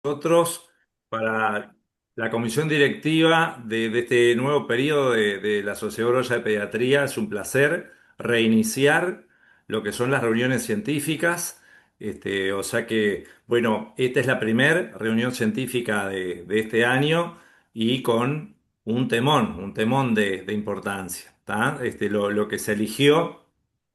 Nosotros, para la comisión directiva de este nuevo periodo de la Sociedad Uruguaya de Pediatría, es un placer reiniciar lo que son las reuniones científicas. O sea que, bueno, esta es la primera reunión científica de este año y con un temón de importancia, ¿tá? Lo que se eligió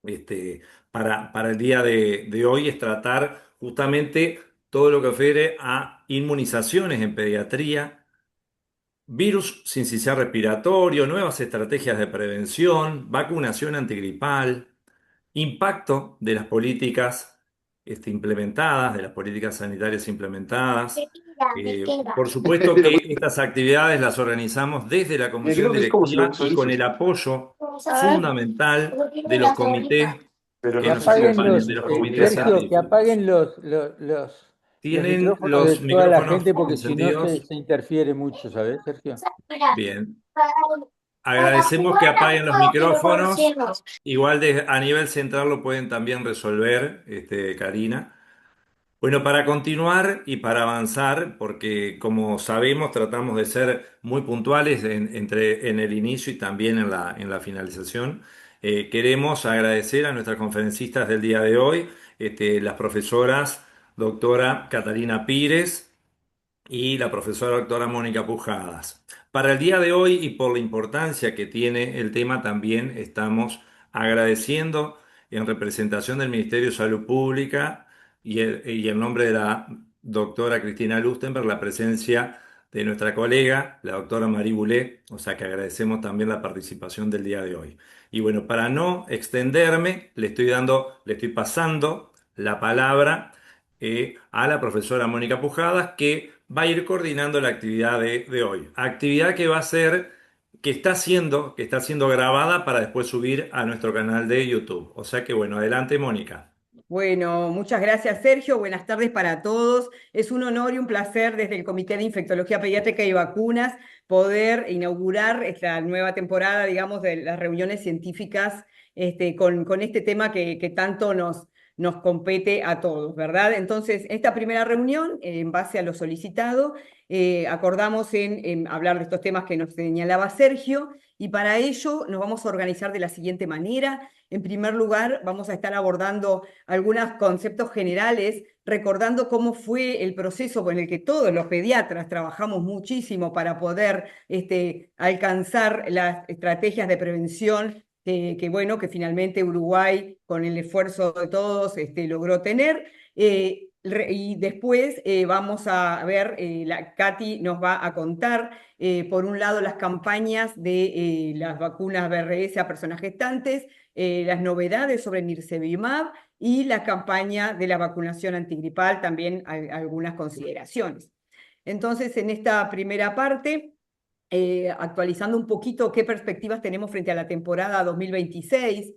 este, para el día de hoy es tratar justamente todo lo que refiere a inmunizaciones en pediatría, virus sincicial respiratorio, nuevas estrategias de prevención, vacunación antigripal, impacto de las políticas implementadas, de las políticas sanitarias implementadas. Por supuesto que estas actividades las organizamos desde la comisión Creo que es como si lo directiva y con el visualizas. apoyo fundamental de los comités Pero que no Que sé nos si la apaguen acompañan, los, de experiencia los es como comités viajar. Sergio, que científicos. apaguen los Tienen micrófonos de los toda la micrófonos gente porque si no encendidos. se interfiere mucho, ¿sabes, Sergio? Bien. Agradecemos que apaguen los micrófonos. Igual a nivel central lo pueden también resolver, Karina. Bueno, para continuar y para avanzar, porque como sabemos tratamos de ser muy puntuales en el inicio y también en la finalización, queremos agradecer a nuestras conferencistas del día de hoy, las profesoras doctora Catalina Pires y la profesora doctora Mónica Pujadas. Para el día de hoy y por la importancia que tiene el tema, también estamos agradeciendo en representación del Ministerio de Salud Pública y en nombre de la doctora Cristina Lustenberg la presencia de nuestra colega, la doctora Marie Boulet, o sea que agradecemos también la participación del día de hoy. Y bueno, para no extenderme, le estoy pasando la palabra a la profesora Mónica Pujadas, que va a ir coordinando la actividad de hoy. Actividad que va a ser, que está siendo grabada para después subir a nuestro canal de YouTube. O sea que bueno, adelante Mónica. Bueno, muchas gracias, Sergio. Buenas tardes para todos. Es un honor y un placer desde el Comité de Infectología Pediátrica y Vacunas poder inaugurar esta nueva temporada, digamos, de las reuniones científicas con este tema que tanto nos compete a todos, ¿verdad? Entonces, esta primera reunión, en base a lo solicitado, acordamos en hablar de estos temas que nos señalaba Sergio, y para ello nos vamos a organizar de la siguiente manera. En primer lugar, vamos a estar abordando algunos conceptos generales, recordando cómo fue el proceso con el que todos los pediatras trabajamos muchísimo para poder alcanzar las estrategias de prevención bueno, que finalmente Uruguay, con el esfuerzo de todos, logró tener. Y después vamos a ver, Katy nos va a contar, por un lado, las campañas de las vacunas BRS a personas gestantes, las novedades sobre Nirsevimab y la campaña de la vacunación antigripal, también algunas consideraciones. Entonces, en esta primera parte, actualizando un poquito qué perspectivas tenemos frente a la temporada 2026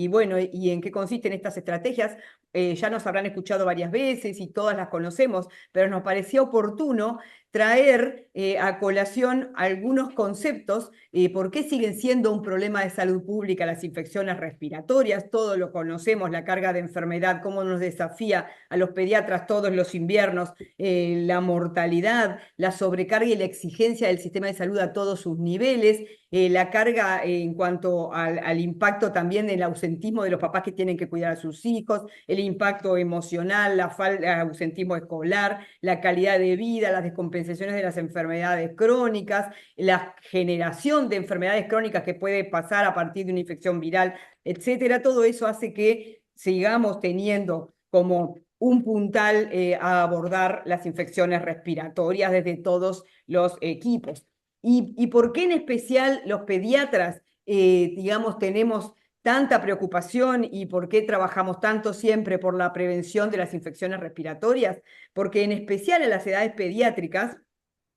bueno, y en qué consisten estas estrategias. Ya nos habrán escuchado varias veces y todas las conocemos, pero nos pareció oportuno traer a colación algunos conceptos, por qué siguen siendo un problema de salud pública las infecciones respiratorias. Todos lo conocemos, la carga de enfermedad, cómo nos desafía a los pediatras todos los inviernos, la mortalidad, la sobrecarga y la exigencia del sistema de salud a todos sus niveles, la carga en cuanto al impacto también del ausentismo de los papás que tienen que cuidar a sus hijos, el impacto emocional, la falta de ausentismo escolar, la calidad de vida, las descompensaciones de las enfermedades crónicas, la generación de enfermedades crónicas que puede pasar a partir de una infección viral, etcétera. Todo eso hace que sigamos teniendo como un puntal a abordar las infecciones respiratorias desde todos los equipos. ¿Y por qué en especial los pediatras, digamos, tenemos tanta preocupación y por qué trabajamos tanto siempre por la prevención de las infecciones respiratorias? Porque en especial en las edades pediátricas,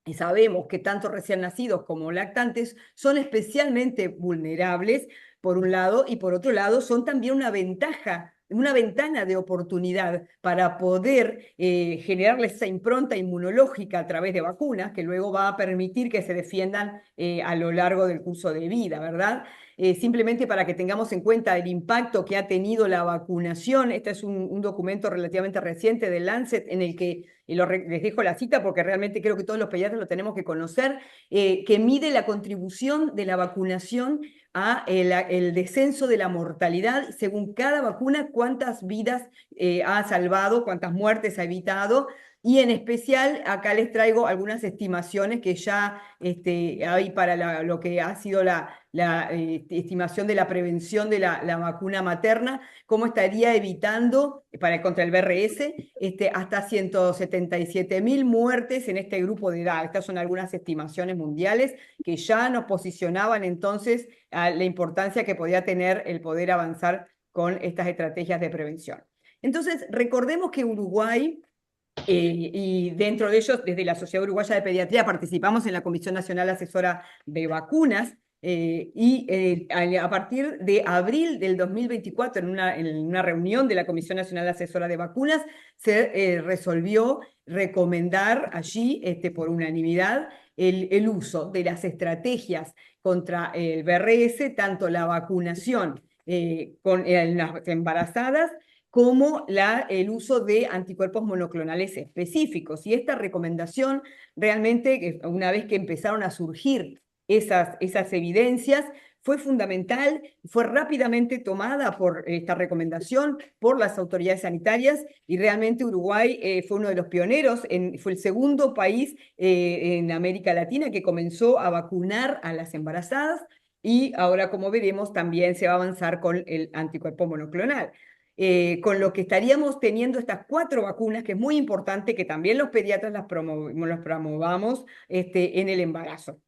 y sabemos que tanto recién nacidos como lactantes son especialmente vulnerables, por un lado, y por otro lado, son también una ventaja, una ventana de oportunidad para poder generarles esa impronta inmunológica a través de vacunas, que luego va a permitir que se defiendan a lo largo del curso de vida, ¿verdad? simplemente para que tengamos en cuenta el impacto que ha tenido la vacunación. Este es un documento relativamente reciente del Lancet en el que, les dejo la cita porque realmente creo que todos los pediatras lo tenemos que conocer, que mide la contribución de la vacunación a el descenso de la mortalidad, según cada vacuna, cuántas vidas ha salvado, cuántas muertes ha evitado, y en especial acá les traigo algunas estimaciones que ya hay para lo que ha sido la estimación de la prevención de la vacuna materna, cómo estaría evitando contra el BRS hasta 177.000 muertes en este grupo de edad. Estas son algunas estimaciones mundiales que ya nos posicionaban entonces a la importancia que podía tener el poder avanzar con estas estrategias de prevención. Entonces, recordemos que Uruguay, y dentro de ellos, desde la Sociedad Uruguaya de Pediatría, participamos en la Comisión Nacional Asesora de Vacunas, a partir de abril del 2024, en una reunión de la Comisión Nacional Asesora de Vacunas, se resolvió recomendar allí, por unanimidad, el uso de las estrategias contra el BRS, tanto la vacunación con las embarazadas, como el uso de anticuerpos monoclonales específicos. Y esta recomendación realmente, una vez que empezaron a surgir esas evidencias, fue fundamental, fue rápidamente tomada por esta recomendación por las autoridades sanitarias, y realmente Uruguay fue uno de los pioneros, fue el segundo país en América Latina que comenzó a vacunar a las embarazadas, y ahora, como veremos, también se va a avanzar con el anticuerpo monoclonal. Con lo que estaríamos teniendo estas 4 vacunas, que es muy importante que también los pediatras las promovamos en el embarazo.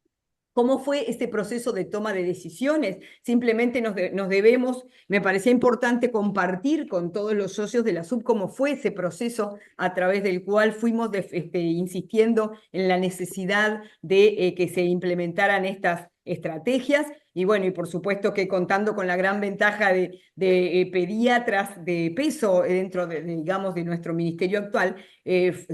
¿Cómo fue este proceso de toma de decisiones? Simplemente nos debemos, me parecía importante compartir con todos los socios de la SUB cómo fue ese proceso a través del cual fuimos insistiendo en la necesidad de que se implementaran estas estrategias. Y bueno, y por supuesto que contando con la gran ventaja de pediatras de peso dentro digamos, de nuestro ministerio actual,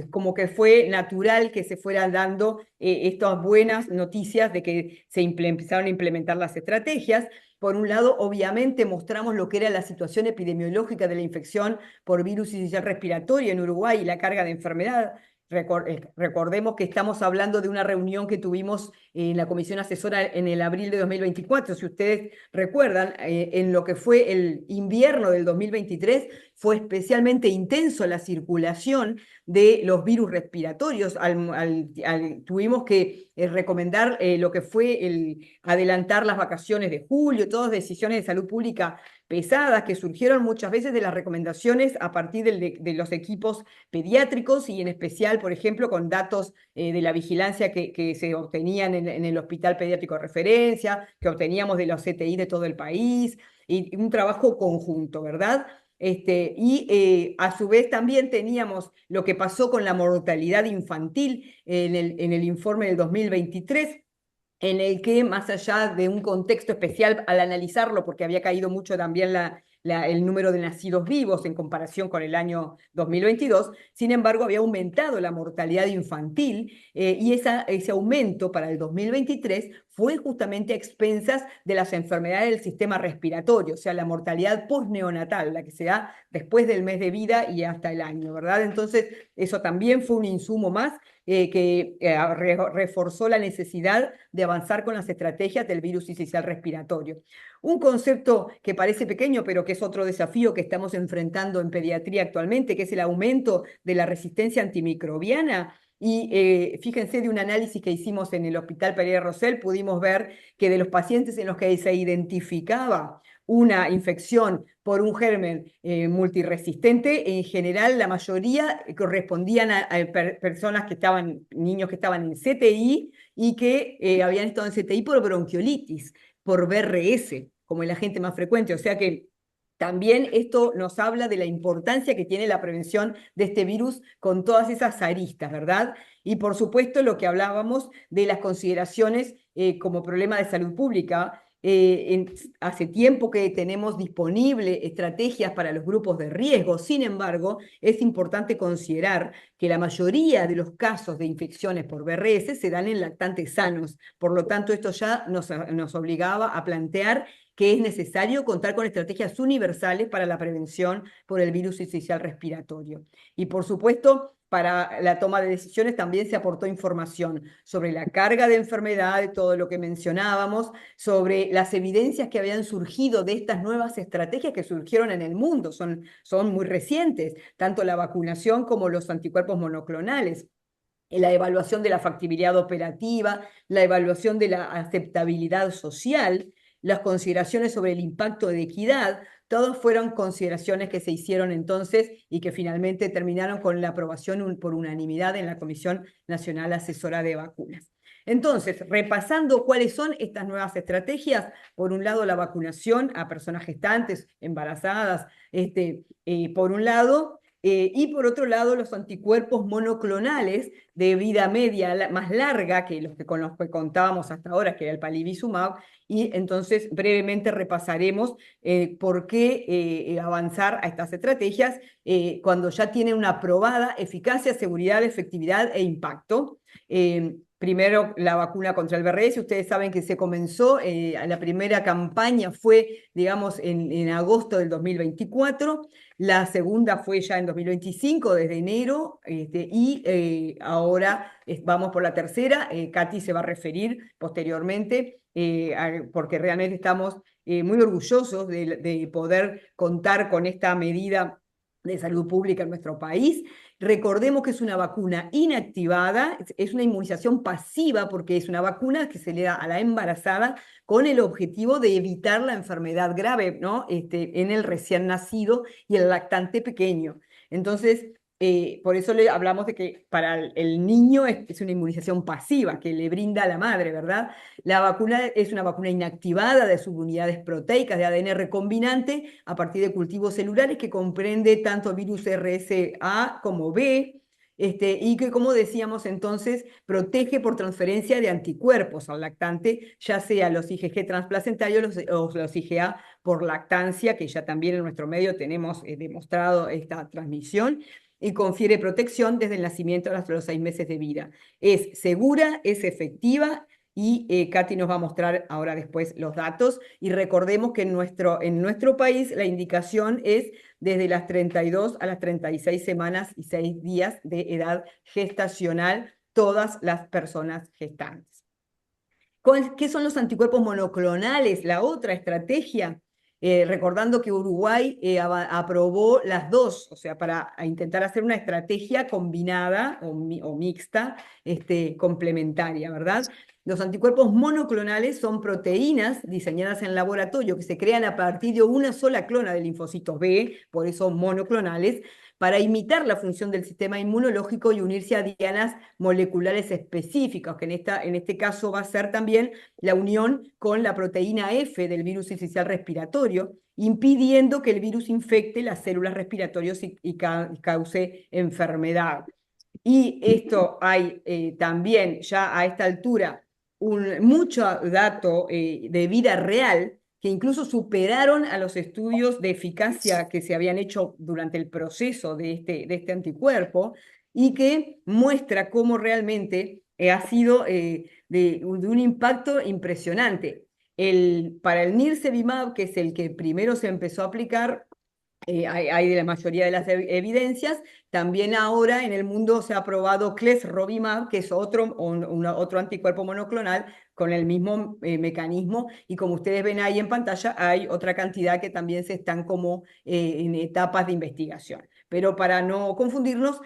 como que fue natural que se fueran dando estas buenas noticias de que se empezaron a implementar las estrategias. Por un lado, obviamente mostramos lo que era la situación epidemiológica de la infección por virus sincicial respiratorio en Uruguay y la carga de enfermedad. Recordemos que estamos hablando de una reunión que tuvimos en la Comisión Asesora en el abril de 2024. Si ustedes recuerdan, en lo que fue el invierno del 2023, fue especialmente intenso la circulación de los virus respiratorios. Tuvimos que recomendar lo que fue el adelantar las vacaciones de julio, todas decisiones de salud pública pesadas que surgieron muchas veces de las recomendaciones a partir de los equipos pediátricos, y en especial, por ejemplo, con datos de la vigilancia que se obtenían en el Hospital Pediátrico de Referencia, que obteníamos de los CTI de todo el país, y un trabajo conjunto, ¿verdad? A su vez también teníamos lo que pasó con la mortalidad infantil en el informe del 2023, en el que, más allá de un contexto especial al analizarlo, porque había caído mucho también el número de nacidos vivos en comparación con el año 2022, sin embargo había aumentado la mortalidad infantil, y ese aumento para el 2023 fue justamente a expensas de las enfermedades del sistema respiratorio, o sea, la mortalidad postneonatal, la que se da después del mes de vida y hasta el año, ¿verdad? Entonces, eso también fue un insumo más que reforzó la necesidad de avanzar con las estrategias del virus sincicial respiratorio. Un concepto que parece pequeño, pero que es otro desafío que estamos enfrentando en pediatría actualmente, que es el aumento de la resistencia antimicrobiana. Y fíjense, de un análisis que hicimos en el Hospital Pereira Rosell, pudimos ver que de los pacientes en los que se identificaba una infección por un germen multiresistente, en general la mayoría correspondían a personas niños que estaban en CTI y que habían estado en CTI por bronquiolitis, por BRS, como el agente más frecuente. O sea que también esto nos habla de la importancia que tiene la prevención de este virus con todas esas aristas, ¿verdad? Y por supuesto lo que hablábamos de las consideraciones como problema de salud pública, hace tiempo que tenemos disponibles estrategias para los grupos de riesgo. Sin embargo, es importante considerar que la mayoría de los casos de infecciones por VRS se dan en lactantes sanos. Por lo tanto, esto ya nos obligaba a plantear que es necesario contar con estrategias universales para la prevención por el virus sincicial respiratorio. Y por supuesto, para la toma de decisiones también se aportó información sobre la carga de enfermedad, de todo lo que mencionábamos, sobre las evidencias que habían surgido de estas nuevas estrategias que surgieron en el mundo, son muy recientes, tanto la vacunación como los anticuerpos monoclonales, la evaluación de la factibilidad operativa, la evaluación de la aceptabilidad social, las consideraciones sobre el impacto de equidad, todas fueron consideraciones que se hicieron entonces y que finalmente terminaron con la aprobación por unanimidad en la Comisión Nacional Asesora de Vacunas. Entonces, repasando cuáles son estas nuevas estrategias, por un lado la vacunación a personas gestantes, embarazadas, por un lado, y por otro lado, los anticuerpos monoclonales de vida media más larga que con los que contábamos hasta ahora, que era el palivizumab, y entonces brevemente repasaremos por qué avanzar a estas estrategias cuando ya tienen una probada eficacia, seguridad, efectividad e impacto. Primero, la vacuna contra el VRS. Ustedes saben que se comenzó, la primera campaña fue, digamos, en agosto del 2024. La segunda fue ya en 2025, desde enero, y ahora vamos por la tercera. Katy se va a referir posteriormente, porque realmente estamos muy orgullosos de poder contar con esta medida de salud pública en nuestro país. Recordemos que es una vacuna inactivada, es una inmunización pasiva porque es una vacuna que se le da a la embarazada con el objetivo de evitar la enfermedad grave, ¿no? En el recién nacido y el lactante pequeño. Entonces, por eso le hablamos de que para el niño es una inmunización pasiva que le brinda a la madre, ¿verdad? La vacuna es una vacuna inactivada de subunidades proteicas de ADN recombinante a partir de cultivos celulares que comprende tanto virus RSA como B, y que, como decíamos entonces, protege por transferencia de anticuerpos al lactante, ya sea los IgG transplacentarios o los IgA por lactancia, que ya también en nuestro medio tenemos demostrado esta transmisión, y confiere protección desde el nacimiento hasta los 6 meses de vida. Es segura, es efectiva, y Katy nos va a mostrar ahora después los datos. Y recordemos que en nuestro país la indicación es desde las 32 a las 36 semanas y 6 días de edad gestacional, todas las personas gestantes. ¿Qué son los anticuerpos monoclonales? La otra estrategia, recordando que Uruguay aprobó las dos, o sea, para intentar hacer una estrategia combinada o mixta, complementaria, ¿verdad? Los anticuerpos monoclonales son proteínas diseñadas en laboratorio que se crean a partir de una sola clona de linfocitos B, por eso monoclonales, para imitar la función del sistema inmunológico y unirse a dianas moleculares específicas, que en este caso va a ser también la unión con la proteína F del virus sincicial respiratorio, impidiendo que el virus infecte las células respiratorias y cause enfermedad. Y esto hay también ya a esta altura mucho dato de vida real que incluso superaron a los estudios de eficacia que se habían hecho durante el proceso de este anticuerpo, y que muestra cómo realmente ha sido de un impacto impresionante. Para el Nirsevimab, que es el que primero se empezó a aplicar, hay de la mayoría de las evidencias. También ahora en el mundo se ha probado Clesrovimab, que es otro anticuerpo monoclonal con el mismo mecanismo, y como ustedes ven ahí en pantalla, hay otra cantidad que también se están como en etapas de investigación. Pero para no confundirnos,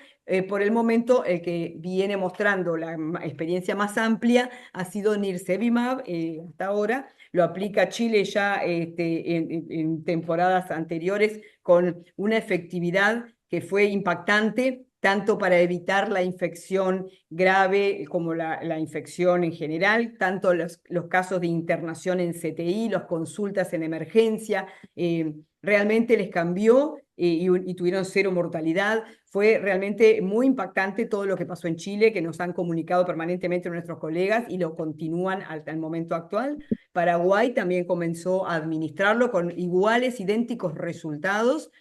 por el momento el que viene mostrando la experiencia más amplia ha sido Nirsevimab hasta ahora. Lo aplica Chile ya en temporadas anteriores con una efectividad que fue impactante, tanto para evitar la infección grave como la infección en general, tanto los casos de internación en CTI, las consultas en emergencia, realmente les cambió y tuvieron cero mortalidad. Fue realmente muy impactante todo lo que pasó en Chile, que nos han comunicado permanentemente nuestros colegas y lo continúan hasta el momento actual. Paraguay también comenzó a administrarlo con iguales, idénticos resultados.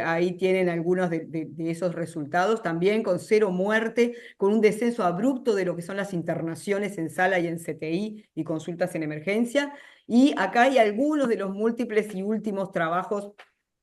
Ahí tienen algunos de esos resultados, también con cero muerte, con un descenso abrupto de lo que son las internaciones en sala y en CTI y consultas en emergencia. Y acá hay algunos de los múltiples y últimos trabajos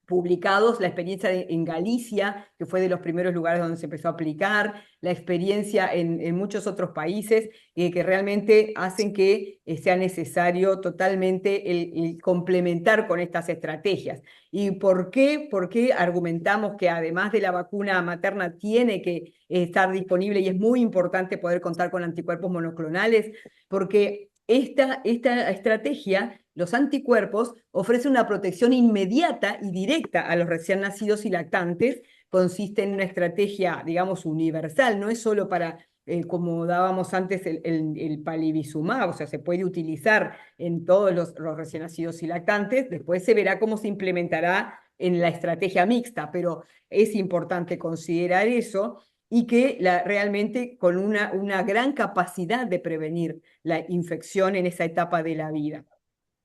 publicados, la experiencia en Galicia, que fue de los primeros lugares donde se empezó a aplicar, la experiencia en muchos otros países, que realmente hacen que sea necesario totalmente el complementar con estas estrategias. ¿Y por qué? Porque argumentamos que además de la vacuna materna tiene que estar disponible y es muy importante poder contar con anticuerpos monoclonales, porque esta estrategia, los anticuerpos, ofrece una protección inmediata y directa a los recién nacidos y lactantes. Consiste en una estrategia, digamos, universal, no es solo para, como dábamos antes, el palivizumab, o sea, se puede utilizar en todos los recién nacidos y lactantes. Después se verá cómo se implementará en la estrategia mixta, pero es importante considerar eso y que realmente con una gran capacidad de prevenir la infección en esa etapa de la vida.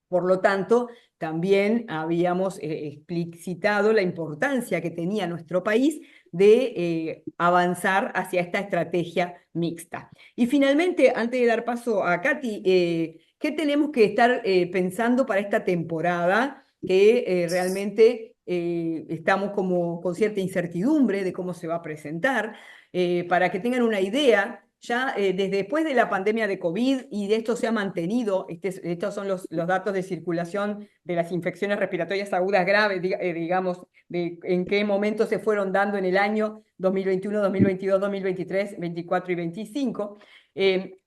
Por lo tanto, también habíamos explicitado la importancia que tenía nuestro país de avanzar hacia esta estrategia mixta. Y finalmente, antes de dar paso a Katy, ¿qué tenemos que estar pensando para esta temporada? Que realmente estamos como con cierta incertidumbre de cómo se va a presentar. Para que tengan una idea, ya desde después de la pandemia de COVID, y de esto se ha mantenido, estos son los datos de circulación de las infecciones respiratorias agudas graves, digamos, de en qué momento se fueron dando en el año 2021, 2022, 2023, 24 y 25.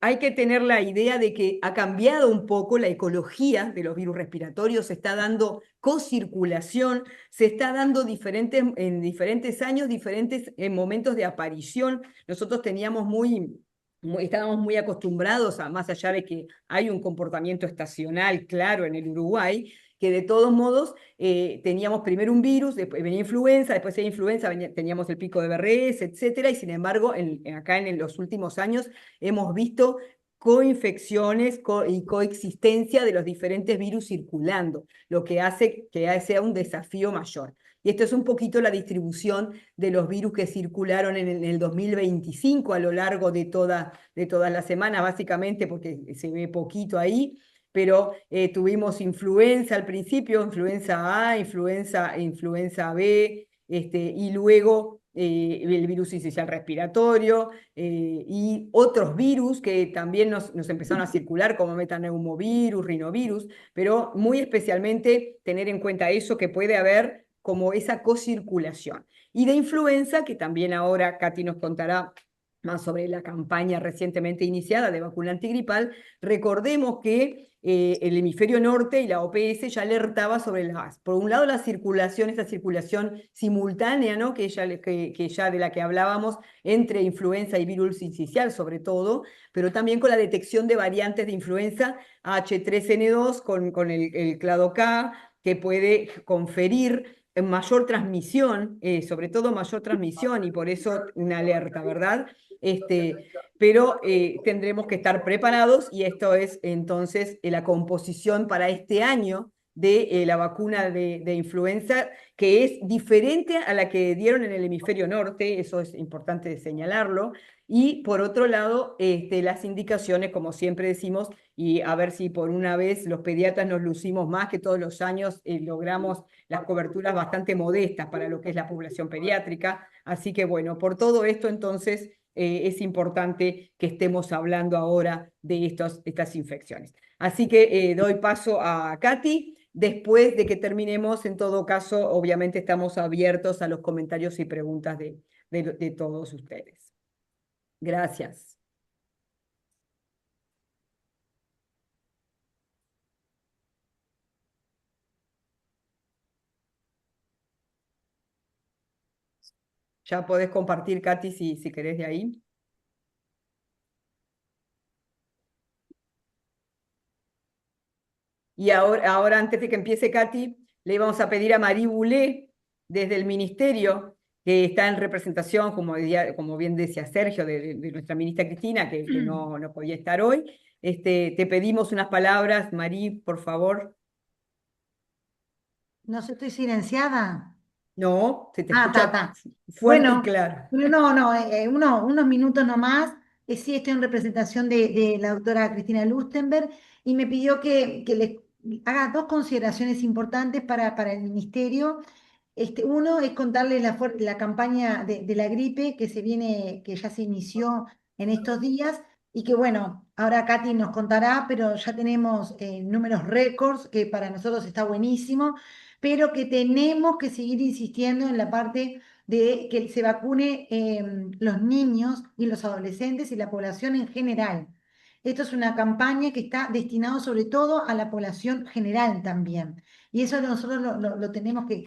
Hay que tener la idea de que ha cambiado un poco la ecología de los virus respiratorios, se está dando cocirculación, se está dando en diferentes años, diferentes momentos de aparición. Nosotros estábamos muy acostumbrados a, más allá de que hay un comportamiento estacional claro en el Uruguay, que de todos modos teníamos primero un virus, después venía influenza, después de influenza teníamos el pico de BRS, etcétera, y sin embargo acá en los últimos años hemos visto coinfecciones y coexistencia de los diferentes virus circulando, lo que hace que sea un desafío mayor. Y esto es un poquito la distribución de los virus que circularon en el 2025 a lo largo de toda la semana, básicamente porque se ve poquito ahí, pero tuvimos influenza al principio, influenza A, influenza B, y luego el virus incisional respiratorio, y otros virus que también nos empezaron a circular, como metaneumovirus, rinovirus, pero muy especialmente tener en cuenta eso, que puede haber como esa cocirculación. Y de influenza, que también ahora Katy nos contará más sobre la campaña recientemente iniciada de vacuna antigripal. Recordemos que el hemisferio norte y la OPS ya alertaba sobre por un lado la circulación, esa circulación simultánea, ¿no? que ya de la que hablábamos, entre influenza y virus sincicial sobre todo, pero también con la detección de variantes de influenza H3N2 con el clado K, que puede conferir mayor transmisión, sobre todo mayor transmisión, y por eso una alerta, ¿verdad? Pero tendremos que estar preparados, y esto es entonces la composición para este año de la vacuna de influenza, que es diferente a la que dieron en el hemisferio norte, eso es importante señalarlo, y por otro lado, las indicaciones, como siempre decimos, y a ver si por una vez los pediatras nos lucimos más, que todos los años logramos las coberturas bastante modestas para lo que es la población pediátrica. Así que bueno, por todo esto entonces es importante que estemos hablando ahora de estas infecciones. Así que doy paso a Katy. Después de que terminemos, en todo caso, obviamente estamos abiertos a los comentarios y preguntas de todos ustedes. Gracias. Ya podés compartir, Katy, si querés de ahí. Y ahora antes de que empiece Katy, le vamos a pedir a Marie Boulet desde el ministerio, que está en representación, como bien decía Sergio, de nuestra ministra Cristina, que no podía estar hoy, te pedimos unas palabras, Marí, por favor. No sé, estoy silenciada. No, se te Ah, escucha está. fuerte y Bueno, claro. no, unos minutos nomás. Sí, estoy en representación de la doctora Cristina Lustenberg y me pidió que le haga dos consideraciones importantes para el ministerio. Uno es contarles la campaña de la gripe que se viene, que ya se inició en estos días y que bueno, ahora Katy nos contará, pero ya tenemos números récords, que para nosotros está buenísimo, pero que tenemos que seguir insistiendo en la parte de que se vacune los niños y los adolescentes y la población en general. Esto es una campaña que está destinada sobre todo a la población general también. Y eso nosotros lo tenemos que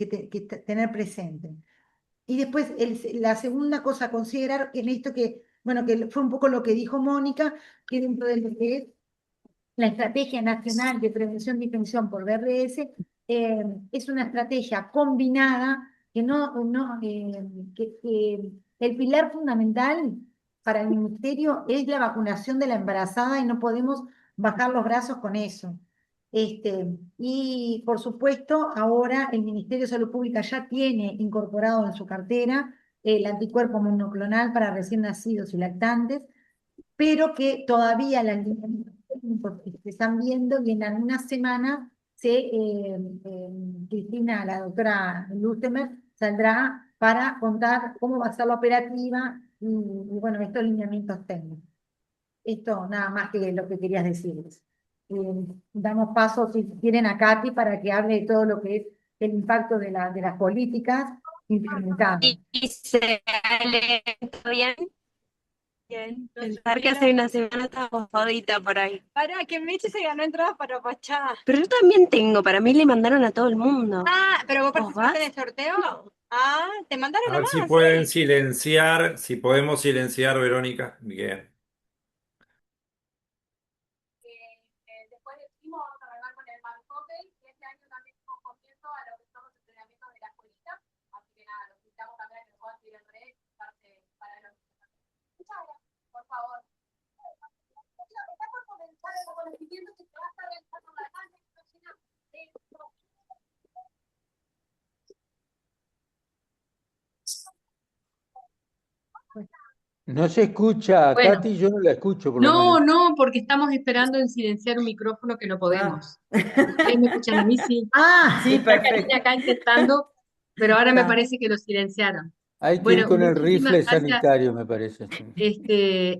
tener presente. Y después la segunda cosa a considerar en esto que, bueno, que fue un poco lo que dijo Mónica, que dentro de lo que es la Estrategia Nacional de Prevención y Disminución por BRS es una estrategia combinada que el pilar fundamental para el ministerio es la vacunación de la embarazada y no podemos bajar los brazos con eso. Y por supuesto, ahora el Ministerio de Salud Pública ya tiene incorporado en su cartera el anticuerpo monoclonal para recién nacidos y lactantes, pero que todavía las lineamientos técnicos que se están viendo y en algunas semanas Cristina, la doctora Lustemer, saldrá para contar cómo va a ser la operativa y bueno, estos lineamientos técnicos. Esto nada más que lo que querías decirles. Damos paso, si quieren, a Katy para que hable de todo lo que es el impacto de las políticas implementadas. Y se Ale, ¿todo bien? Bien. Pensar que hace una semana estaba jodita por ahí. Para que Meche se ganó entradas para Pachá. Pero yo también tengo, para mí le mandaron a todo el mundo. Ah, pero vos ¿Vos participaste vas? en el sorteo. Ah, te mandaron A ver si nomás, pueden sí. silenciar, si podemos silenciar, Verónica. Bien. Después de primo vamos a arrancar con el Marcote y este año también estamos comiendo a lo que son los entrenamientos de la escuelita. Así que nada, los invitamos también a que nos puedan seguir en redes para los. Muchas gracias, por favor. Está por comenzar el reconocimiento que se va a estar realizando en la calle internacional de. No se escucha, Bueno, Katy, yo no la escucho por lo no, menos. no, porque estamos esperando en silenciar un micrófono que no podemos. ¿Ustedes me escuchan a mí? Sí. Ah, Sí, Está Karina perfecto. acá intentando, pero ahora me Está. parece que lo silenciaron. Hay que ir Bueno, con el muchísimas rifle gracias. sanitario, me parece.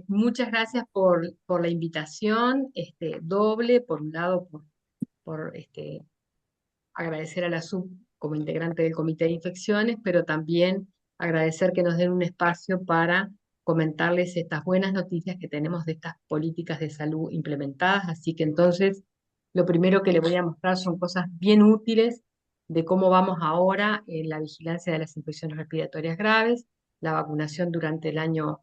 Muchas gracias por la invitación, doble, por un lado, por agradecer a la SUB como integrante del Comité de Infecciones, pero también agradecer que nos den un espacio para comentarles estas buenas noticias que tenemos de estas políticas de salud implementadas. Así que entonces, lo primero que les voy a mostrar son cosas bien útiles de cómo vamos ahora en la vigilancia de las infecciones respiratorias graves, la vacunación durante el año,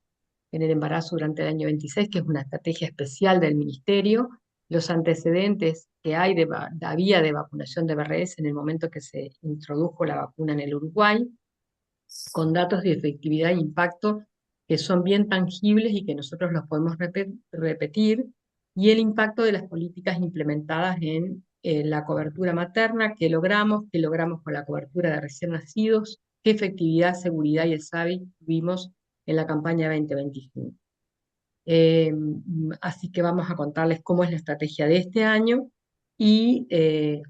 en el embarazo durante el año 26, que es una estrategia especial del Ministerio, los antecedentes que hay de vía de vacunación de BRS en el momento que se introdujo la vacuna en el Uruguay, con datos de efectividad e impacto que son bien tangibles y que nosotros los podemos repetir, y el impacto de las políticas implementadas en la cobertura materna, qué logramos con la cobertura de recién nacidos, qué efectividad, seguridad y el SAVI tuvimos en la campaña 2025. Así que vamos a contarles cómo es la estrategia de este año y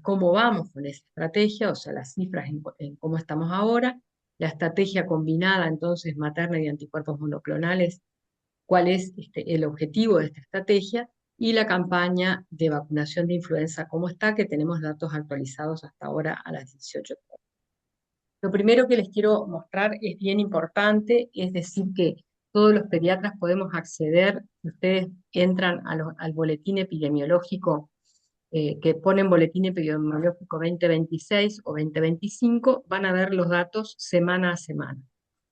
cómo vamos con esa estrategia, o sea, las cifras en cómo estamos ahora, la estrategia combinada entonces materna y anticuerpos monoclonales, cuál es el objetivo de esta estrategia y la campaña de vacunación de influenza, cómo está, que tenemos datos actualizados hasta ahora a las 18:30. Lo primero que les quiero mostrar es bien importante, es decir, que todos los pediatras podemos acceder, si ustedes entran al boletín epidemiológico, que ponen boletín epidemiológico 2026 o 2025, van a ver los datos semana a semana.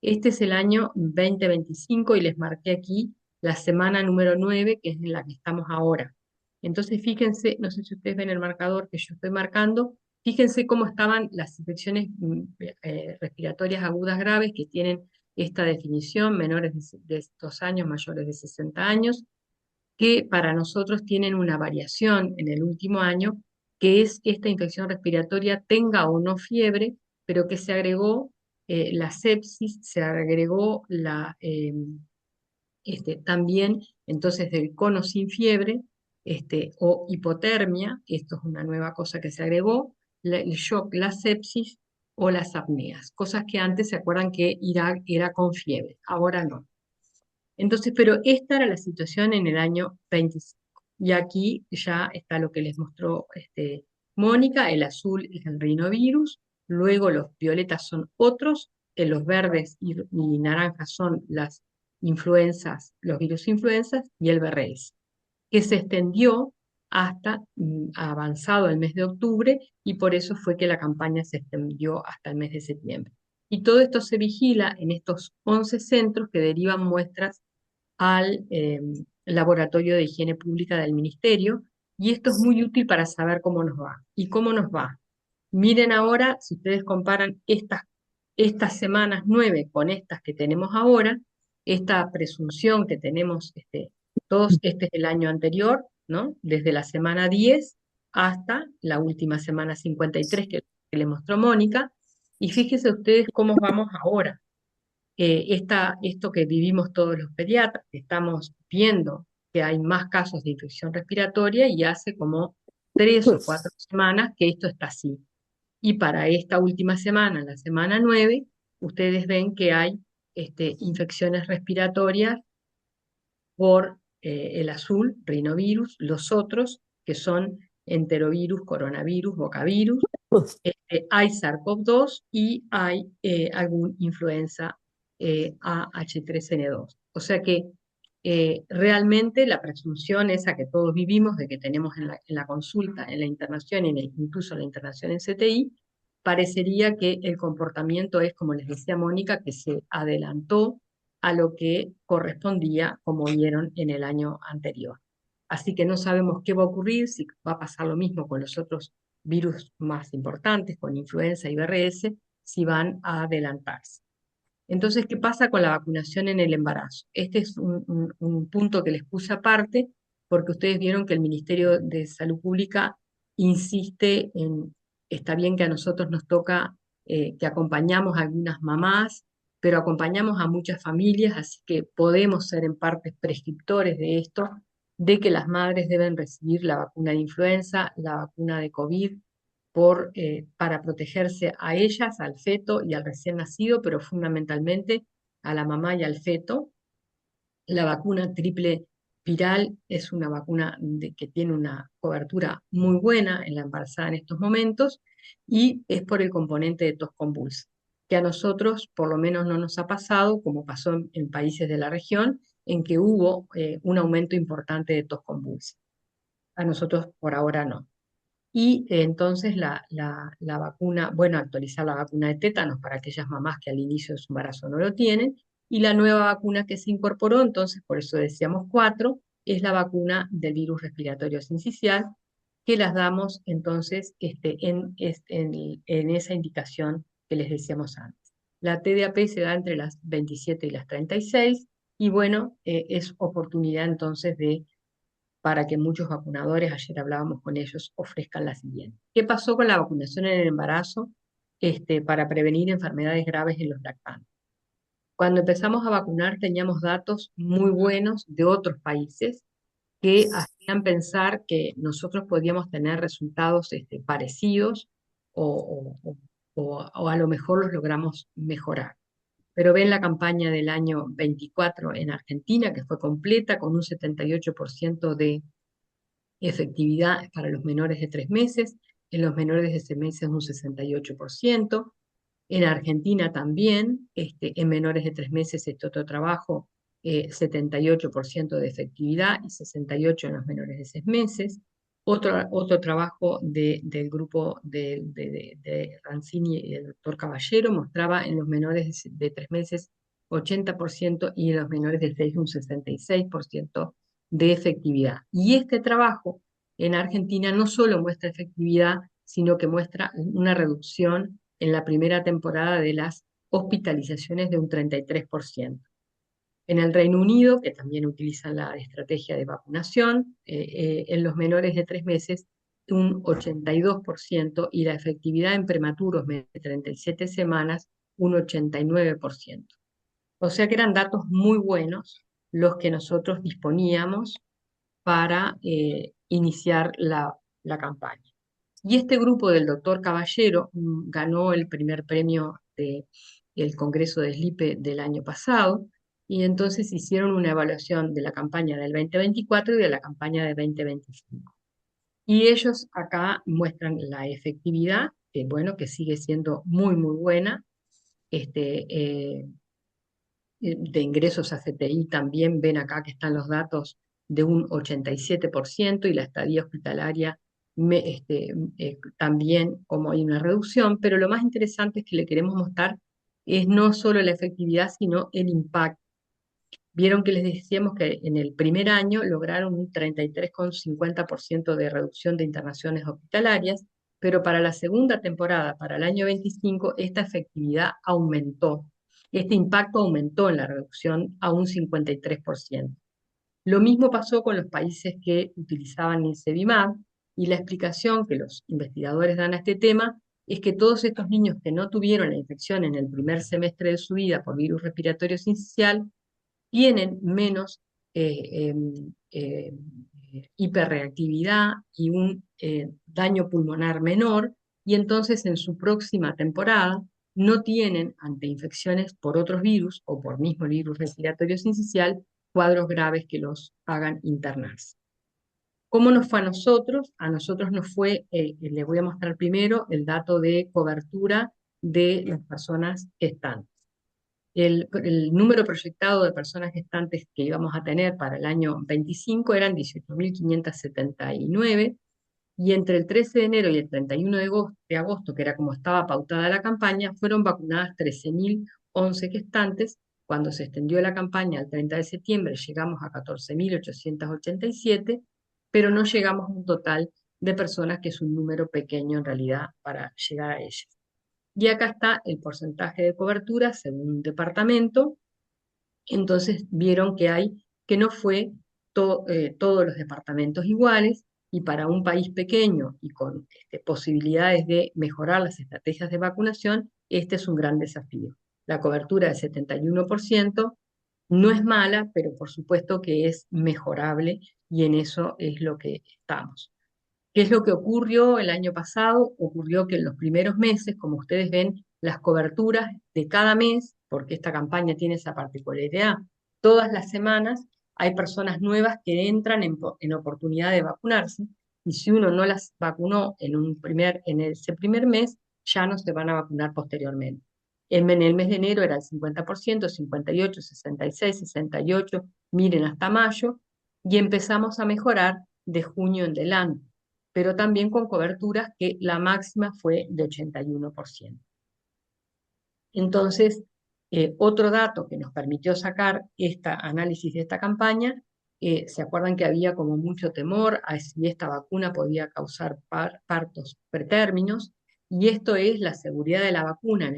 Este es el año 2025 y les marqué aquí la semana número 9, que es en la que estamos ahora. Entonces fíjense, no sé si ustedes ven el marcador que yo estoy marcando, Fíjense cómo estaban las infecciones respiratorias agudas graves que tienen esta definición, menores de 2 años, mayores de 60 años, que para nosotros tienen una variación en el último año, que es esta infección respiratoria tenga o no fiebre, pero que se agregó la sepsis, se agregó también entonces del cono sin fiebre o hipotermia, esto es una nueva cosa que se agregó, el shock, la sepsis o las apneas, cosas que antes se acuerdan que Irak era con fiebre, ahora no. Entonces, pero esta era la situación en el año 25. Y aquí ya está lo que les mostró Mónica, el azul es el rinovirus, luego los violetas son otros, los verdes y naranjas son las influencias, los virus influencias y el BRS, que se extendió hasta avanzado el mes de octubre y por eso fue que la campaña se extendió hasta el mes de septiembre. Y todo esto se vigila en estos 11 centros que derivan muestras al Laboratorio de Higiene Pública del Ministerio, y esto es muy útil para saber cómo nos va. ¿Y cómo nos va? Miren ahora, si ustedes comparan estas semanas 9 con estas que tenemos ahora, esta presunción que tenemos, todos, este es el año anterior, ¿no? Desde la semana 10 hasta la última semana 53 que le mostró Mónica, y fíjense ustedes cómo vamos ahora. Esto que vivimos todos los pediatras, que estamos viendo que hay más casos de infección respiratoria y hace como 3 o 4 semanas que esto está así. Y para esta última semana, la semana 9, ustedes ven que hay infecciones respiratorias por el azul, rinovirus, los otros, que son enterovirus, coronavirus, bocavirus, hay SARS-CoV-2 y hay algún influenza AH3N2. O sea que realmente la presunción esa que todos vivimos de que tenemos en la consulta, en la internación, incluso en la internación en CTI, parecería que el comportamiento es, como les decía Mónica, que se adelantó a lo que correspondía, como vieron en el año anterior. Así que no sabemos qué va a ocurrir, si va a pasar lo mismo con los otros virus más importantes, con influenza y BRS, si van a adelantarse. Entonces, ¿qué pasa con la vacunación en el embarazo? Este es un punto que les puse aparte, porque ustedes vieron que el Ministerio de Salud Pública insiste está bien que a nosotros nos toca, que acompañamos a algunas mamás, pero acompañamos a muchas familias, así que podemos ser en parte prescriptores de esto, de que las madres deben recibir la vacuna de influenza, la vacuna de COVID, para protegerse a ellas, al feto y al recién nacido, pero fundamentalmente a la mamá y al feto. La vacuna triple viral es una vacuna que tiene una cobertura muy buena en la embarazada en estos momentos y es por el componente de tos convulsa, que a nosotros por lo menos no nos ha pasado, como pasó en países de la región, en que hubo un aumento importante de tos convulsa. A nosotros por ahora no. Y entonces la vacuna, bueno, actualizar la vacuna de tétanos para aquellas mamás que al inicio de su embarazo no lo tienen, y la nueva vacuna que se incorporó, entonces por eso decíamos 4, es la vacuna del virus respiratorio sincicial, que las damos entonces en esa indicación que les decíamos antes. La TDAP se da entre las 27 y las 36, y bueno, es oportunidad entonces para que muchos vacunadores, ayer hablábamos con ellos, ofrezcan la siguiente. ¿Qué pasó con la vacunación en el embarazo para prevenir enfermedades graves en los lactantes? Cuando empezamos a vacunar teníamos datos muy buenos de otros países que hacían pensar que nosotros podíamos tener resultados parecidos o a lo mejor los logramos mejorar. Pero ven la campaña del año 24 en Argentina, que fue completa, con un 78% de efectividad para los menores de 3 meses, en los menores de 6 meses un 68%, en Argentina también, en menores de 3 meses este otro trabajo, 78% de efectividad y 68% en los menores de 6 meses. Otro trabajo del grupo de Rancini y el doctor Caballero mostraba en los menores de 3 meses 80% y en los menores de 6 un 66% de efectividad. Y este trabajo en Argentina no solo muestra efectividad sino que muestra una reducción en la primera temporada de las hospitalizaciones de un 33%. En el Reino Unido, que también utilizan la estrategia de vacunación, en los menores de 3 meses un 82% y la efectividad en prematuros de 37 semanas un 89%. O sea que eran datos muy buenos los que nosotros disponíamos para iniciar la campaña. Y este grupo del doctor Caballero ganó el primer premio del Congreso de SLIPE del año pasado, y entonces hicieron una evaluación de la campaña del 2024 y de la campaña de 2025. Y ellos acá muestran la efectividad, que bueno, que sigue siendo muy, muy buena. De ingresos a CTI también ven acá que están los datos de un 87% y la estadía hospitalaria también como hay una reducción, pero lo más interesante es que le queremos mostrar es no solo la efectividad, sino el impacto. Vieron que les decíamos que en el primer año lograron un 33,50% de reducción de internaciones hospitalarias, pero para la segunda temporada, para el año 25, esta efectividad aumentó. Este impacto aumentó en la reducción a un 53%. Lo mismo pasó con los países que utilizaban Nirsevimab, y la explicación que los investigadores dan a este tema es que todos estos niños que no tuvieron la infección en el primer semestre de su vida por virus respiratorio sincicial tienen menos hiperreactividad y un daño pulmonar menor, y entonces en su próxima temporada no tienen, ante infecciones por otros virus o por mismo virus respiratorio sincicial, cuadros graves que los hagan internarse. ¿Cómo nos fue a nosotros? A nosotros nos fue, les voy a mostrar primero el dato de cobertura de las personas gestantes. El número proyectado de personas gestantes que íbamos a tener para el año 25 eran 18.579, y entre el 13 de enero y el 31 de agosto, que era como estaba pautada la campaña, fueron vacunadas 13.011 gestantes. Cuando se extendió la campaña al 30 de septiembre llegamos a 14.887, pero no llegamos a un total de personas, que es un número pequeño en realidad para llegar a ellas. Y acá está el porcentaje de cobertura según departamento. Entonces vieron que no fue todos los departamentos iguales, y para un país pequeño y con posibilidades de mejorar las estrategias de vacunación, este es un gran desafío. La cobertura del 71% no es mala, pero por supuesto que es mejorable, y en eso es lo que estamos. ¿Qué es lo que ocurrió el año pasado? Ocurrió que en los primeros meses, como ustedes ven, las coberturas de cada mes, porque esta campaña tiene esa particularidad, todas las semanas hay personas nuevas que entran en oportunidad de vacunarse, y si uno no las vacunó en ese primer mes, ya no se van a vacunar posteriormente. En el mes de enero era el 50%, 58, 66, 68, miren hasta mayo, y empezamos a mejorar de junio en adelante, pero también con coberturas que la máxima fue de 81%. Entonces, otro dato que nos permitió sacar este análisis de esta campaña, ¿se acuerdan que había como mucho temor a si esta vacuna podía causar partos pretérminos? Y esto es la seguridad de la vacuna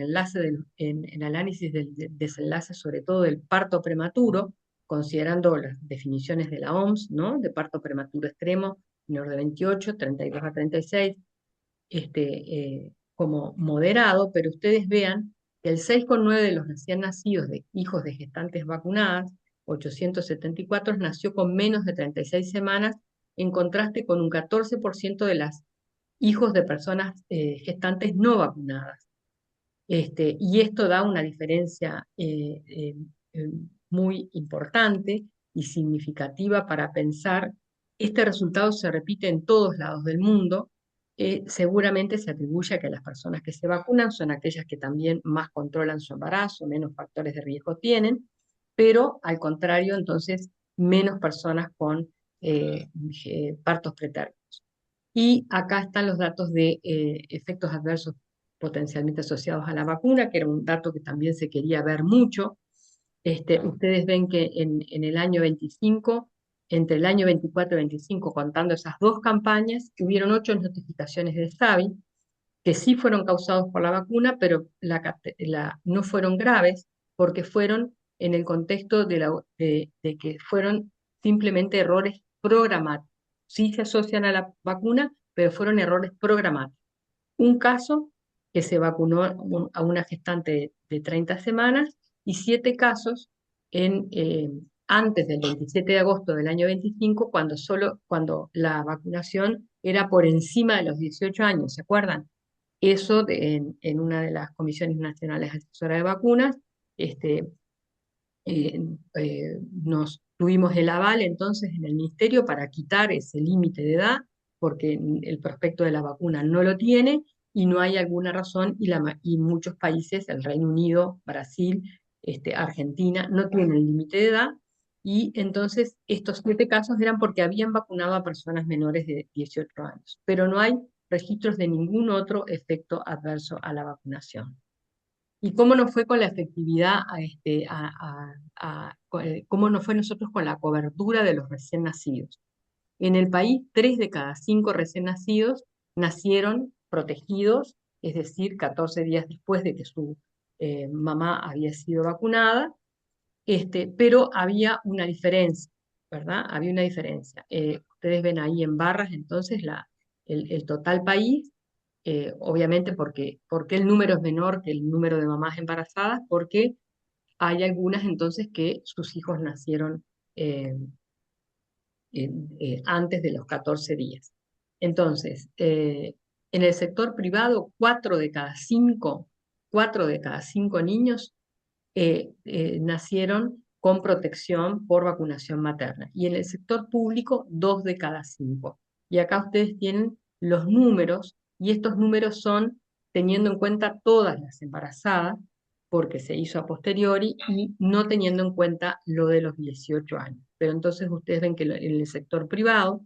en análisis del desenlace, sobre todo del parto prematuro, considerando las definiciones de la OMS, ¿no? De parto prematuro extremo, menor de 28, 32 a 36, como moderado, pero ustedes vean que el 6,9 de los recién nacidos de hijos de gestantes vacunadas, 874, nació con menos de 36 semanas, en contraste con un 14% de los hijos de personas gestantes no vacunadas. Y esto da una diferencia muy importante y significativa para pensar. Este resultado se repite en todos lados del mundo. Seguramente se atribuye a que las personas que se vacunan son aquellas que también más controlan su embarazo, menos factores de riesgo tienen, pero al contrario, entonces, menos personas con partos pretérminos. Y acá están los datos de efectos adversos potencialmente asociados a la vacuna, que era un dato que también se quería ver mucho. Ustedes ven que en el año 25 entre el año 24 y 25, contando esas dos campañas, hubieron 8 notificaciones de SABI, que sí fueron causados por la vacuna, pero no fueron graves, porque fueron en el contexto de que fueron simplemente errores programáticos. Sí se asocian a la vacuna, pero fueron errores programáticos. Un caso que se vacunó a una gestante de 30 semanas y 7 casos antes del 27 de agosto del año 25, cuando la vacunación era por encima de los 18 años, ¿se acuerdan? Eso en una de las comisiones nacionales asesoras de vacunas, este, nos tuvimos el aval entonces en el ministerio para quitar ese límite de edad, porque el prospecto de la vacuna no lo tiene y no hay alguna razón, y muchos países, el Reino Unido, Brasil, Argentina, no tienen límite de edad, y entonces estos 7 casos eran porque habían vacunado a personas menores de 18 años, pero no hay registros de ningún otro efecto adverso a la vacunación. ¿Y cómo nos fue con la efectividad, cómo nos fue nosotros con la cobertura de los recién nacidos? En el país, 3 de cada 5 recién nacidos nacieron protegidos, es decir, 14 días después de que su mamá había sido vacunada, pero había una diferencia, ¿verdad? Había una diferencia. Ustedes ven ahí en barras entonces el total país, obviamente porque el número es menor que el número de mamás embarazadas, porque hay algunas entonces que sus hijos nacieron eh, antes de los 14 días. Entonces, en el sector privado, 4 de cada 5 niños nacieron con protección por vacunación materna. Y en el sector público, 2 de cada 5. Y acá ustedes tienen los números, y estos números son teniendo en cuenta todas las embarazadas, porque se hizo a posteriori, y no teniendo en cuenta lo de los 18 años. Pero entonces ustedes ven que en el sector privado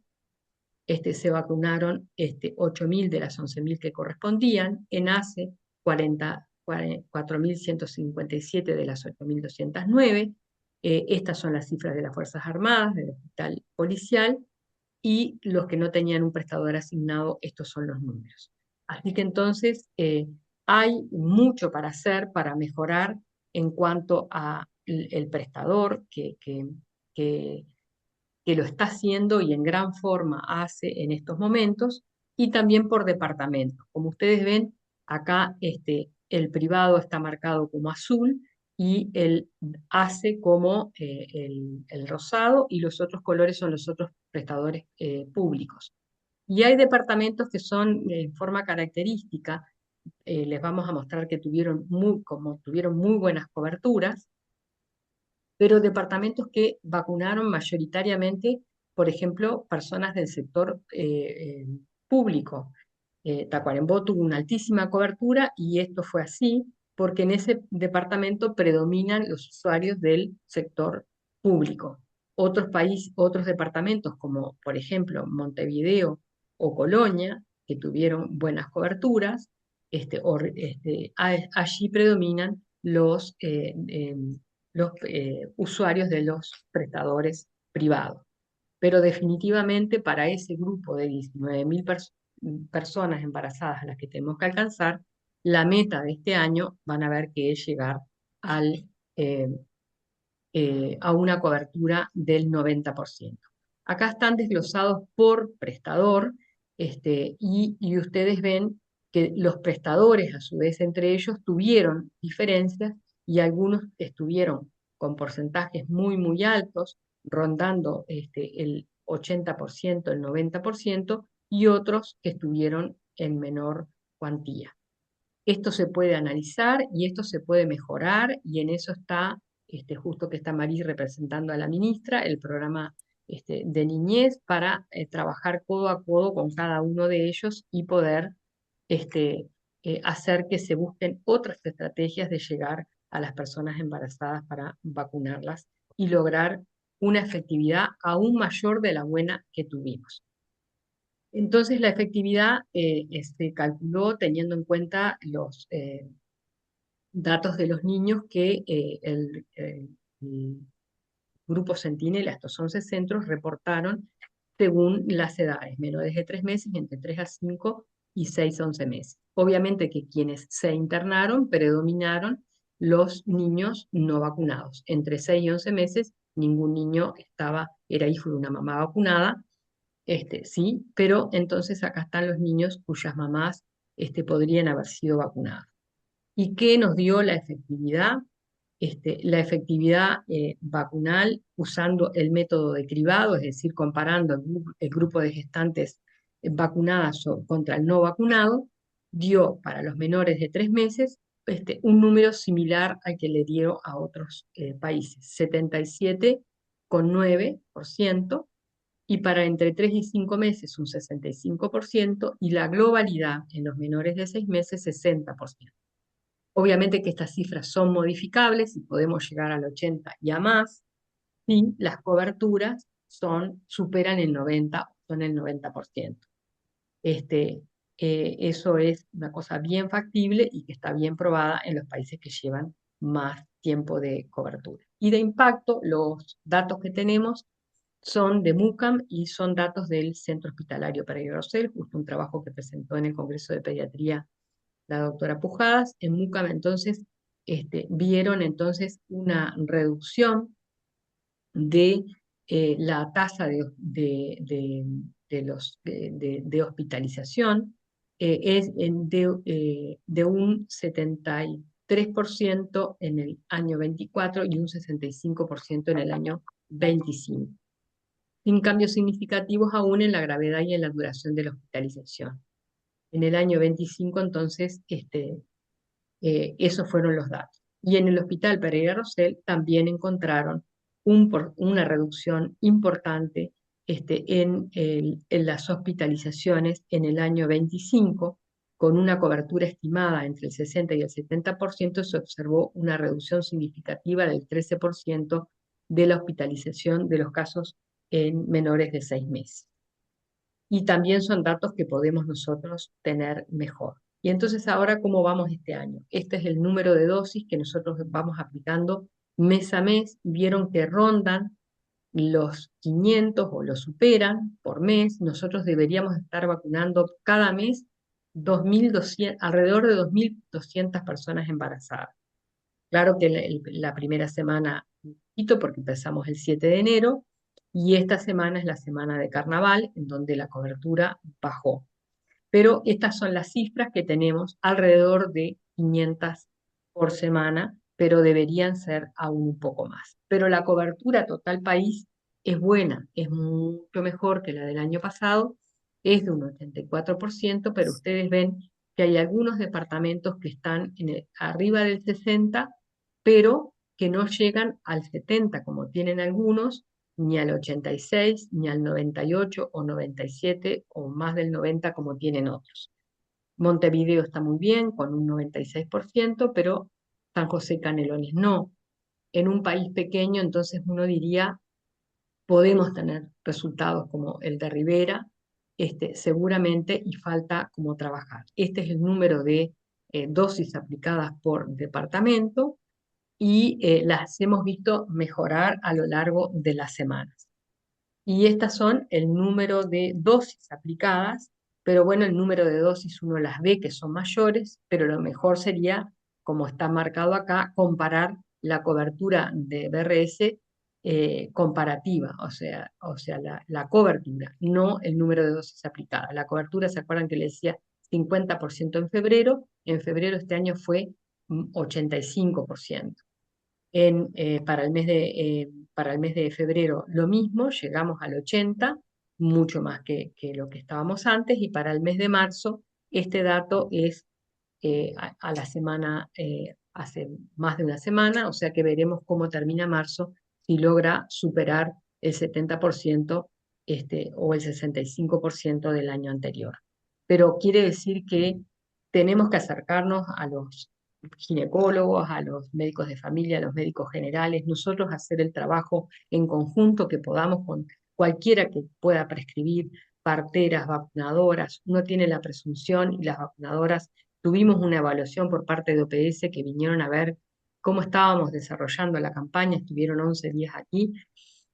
se vacunaron 8.000 de las 11.000 que correspondían, en ACE 4.157 de las 8.209. Estas son las cifras de las Fuerzas Armadas, del Hospital Policial, y los que no tenían un prestador asignado, estos son los números. Así que entonces hay mucho para hacer, para mejorar en cuanto a el prestador que lo está haciendo y en gran forma hace en estos momentos, y también por departamento. Como ustedes ven, acá el privado está marcado como azul y el ACE como el rosado, y los otros colores son los otros prestadores públicos. Y hay departamentos que son en forma característica, les vamos a mostrar que tuvieron muy buenas coberturas, pero departamentos que vacunaron mayoritariamente, por ejemplo, personas del sector público. Tacuarembó tuvo una altísima cobertura, y esto fue así porque en ese departamento predominan los usuarios del sector público. Otros departamentos, como por ejemplo Montevideo o Colonia, que tuvieron buenas coberturas, allí predominan los usuarios de los prestadores privados. Pero definitivamente para ese grupo de 19.000 personas embarazadas a las que tenemos que alcanzar, la meta de este año van a ver que es llegar eh, a una cobertura del 90%. Acá están desglosados por prestador, y ustedes ven que los prestadores, a su vez, entre ellos, tuvieron diferencias, y algunos estuvieron con porcentajes muy, muy altos, rondando el 80%, el 90%, y otros que estuvieron en menor cuantía. Esto se puede analizar y esto se puede mejorar, y en eso está, justo que está Marí representando a la ministra, el programa de niñez, para trabajar codo a codo con cada uno de ellos y poder hacer que se busquen otras estrategias de llegar a las personas embarazadas para vacunarlas y lograr una efectividad aún mayor de la buena que tuvimos. Entonces, la efectividad se calculó teniendo en cuenta los datos de los niños que el grupo Centinela, estos 11 centros, reportaron según las edades, menores de 3 meses, entre 3 a 5 y 6 a 11 meses. Obviamente que quienes se internaron predominaron los niños no vacunados. Entre 6 y 11 meses, ningún niño era hijo de una mamá vacunada, sí, pero entonces acá están los niños cuyas mamás podrían haber sido vacunadas. ¿Y qué nos dio la efectividad? La efectividad vacunal usando el método de cribado, es decir, comparando el grupo de gestantes vacunadas contra el no vacunado, dio para los menores de 3 meses un número similar al que le dio a otros países, 77,9%, y para entre 3 y 5 meses un 65%, y la globalidad en los menores de 6 meses 60%. Obviamente que estas cifras son modificables y podemos llegar al 80 y a más si las coberturas superan el 90, son el 90%. Eso es una cosa bien factible y que está bien probada en los países que llevan más tiempo de cobertura. Y de impacto, los datos que tenemos son de MUCAM y son datos del Centro Hospitalario Pereira Rosell, justo un trabajo que presentó en el Congreso de Pediatría la doctora Pujadas. En MUCAM entonces vieron entonces una reducción de la tasa de hospitalización, de un 73% en el año 24 y un 65% en el año 25, sin cambios significativos aún en la gravedad y en la duración de la hospitalización. En el año 25, entonces, esos fueron los datos. Y en el Hospital Pereira Rosell también encontraron una reducción importante en las hospitalizaciones en el año 25, con una cobertura estimada entre el 60 y el 70%, se observó una reducción significativa del 13% de la hospitalización de los casos en menores de 6 meses. Y también son datos que podemos nosotros tener mejor. Y entonces ahora, ¿cómo vamos este año? Este es el número de dosis que nosotros vamos aplicando mes a mes. Vieron que rondan los 500 o los superan por mes. Nosotros deberíamos estar vacunando cada mes alrededor de 2.200 personas embarazadas. Claro que la primera semana, un poquito, porque empezamos el 7 de enero, y esta semana es la semana de carnaval, en donde la cobertura bajó. Pero estas son las cifras que tenemos, alrededor de 500 por semana, pero deberían ser aún un poco más. Pero la cobertura total país es buena, es mucho mejor que la del año pasado, es de un 84%, pero ustedes ven que hay algunos departamentos que están arriba del 60%, pero que no llegan al 70%, como tienen algunos, ni al 86, ni al 98 o 97 o más del 90 como tienen otros. Montevideo está muy bien, con un 96%, pero San José Canelones no. En un país pequeño, entonces uno diría, podemos tener resultados como el de Rivera, seguramente, y falta como trabajar. Este es el número de dosis aplicadas por departamento, y las hemos visto mejorar a lo largo de las semanas. Y estas son el número de dosis aplicadas, pero bueno, el número de dosis uno las ve que son mayores, pero lo mejor sería, como está marcado acá, comparar la cobertura de BRS comparativa, o sea la cobertura, no el número de dosis aplicadas. La cobertura, ¿se acuerdan que le decía 50% en febrero? En febrero este año fue 85%. Para el mes de febrero lo mismo, llegamos al 80, mucho más que lo que estábamos antes, y para el mes de marzo este dato es a la semana, hace más de una semana, o sea que veremos cómo termina marzo, si logra superar el 70% o el 65% del año anterior. Pero quiere decir que tenemos que acercarnos a los ginecólogos, a los médicos de familia, a los médicos generales, nosotros hacer el trabajo en conjunto que podamos con cualquiera que pueda prescribir, parteras, vacunadoras. Uno tiene la presunción, y las vacunadoras tuvimos una evaluación por parte de OPS que vinieron a ver cómo estábamos desarrollando la campaña, estuvieron 11 días aquí,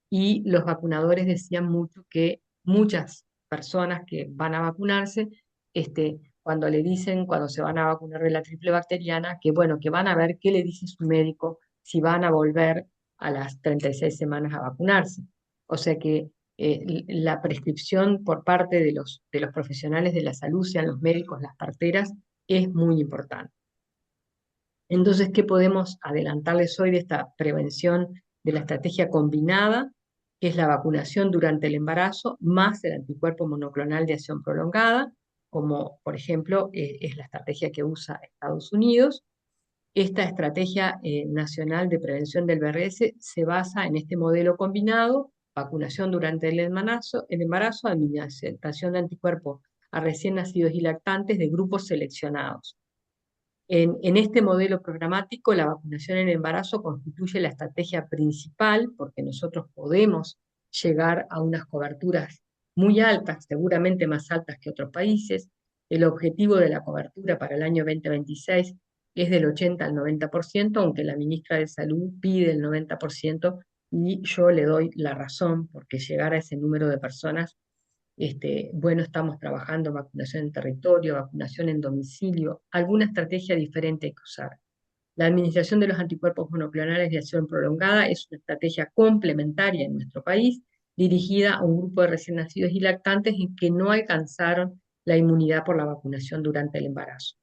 y los vacunadores decían mucho que muchas personas que van a vacunarse, cuando le dicen, cuando se van a vacunar de la triple bacteriana, que bueno, que van a ver qué le dice su médico si van a volver a las 36 semanas a vacunarse. O sea que la prescripción por parte de los profesionales de la salud, sean los médicos, las parteras, es muy importante. Entonces, ¿qué podemos adelantarles hoy de esta prevención de la estrategia combinada, que es la vacunación durante el embarazo, más el anticuerpo monoclonal de acción prolongada, como por ejemplo es la estrategia que usa Estados Unidos? Esta estrategia nacional de prevención del VRS se basa en este modelo combinado: vacunación durante el embarazo, administración de anticuerpos a recién nacidos y lactantes de grupos seleccionados. En este modelo programático, la vacunación en el embarazo constituye la estrategia principal, porque nosotros podemos llegar a unas coberturas muy altas, seguramente más altas que otros países. El objetivo de la cobertura para el año 2026 es del 80 al 90%, aunque la ministra de Salud pide el 90%, y yo le doy la razón, porque llegar a ese número de personas, bueno, estamos trabajando vacunación en territorio, vacunación en domicilio, alguna estrategia diferente hay que usar. La administración de los anticuerpos monoclonales de acción prolongada es una estrategia complementaria en nuestro país, dirigida a un grupo de recién nacidos y lactantes en que no alcanzaron la inmunidad por la vacunación durante el embarazo.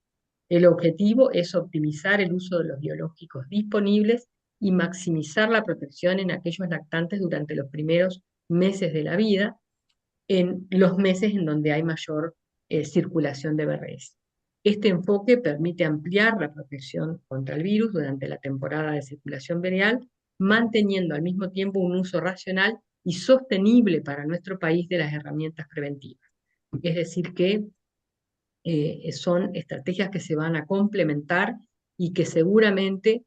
El objetivo es optimizar el uso de los biológicos disponibles y maximizar la protección en aquellos lactantes durante los primeros meses de la vida, en los meses en donde hay mayor circulación de VRS. Este enfoque permite ampliar la protección contra el virus durante la temporada de circulación viral, manteniendo al mismo tiempo un uso racional y sostenible para nuestro país de las herramientas preventivas. Es decir, que son estrategias que se van a complementar y que seguramente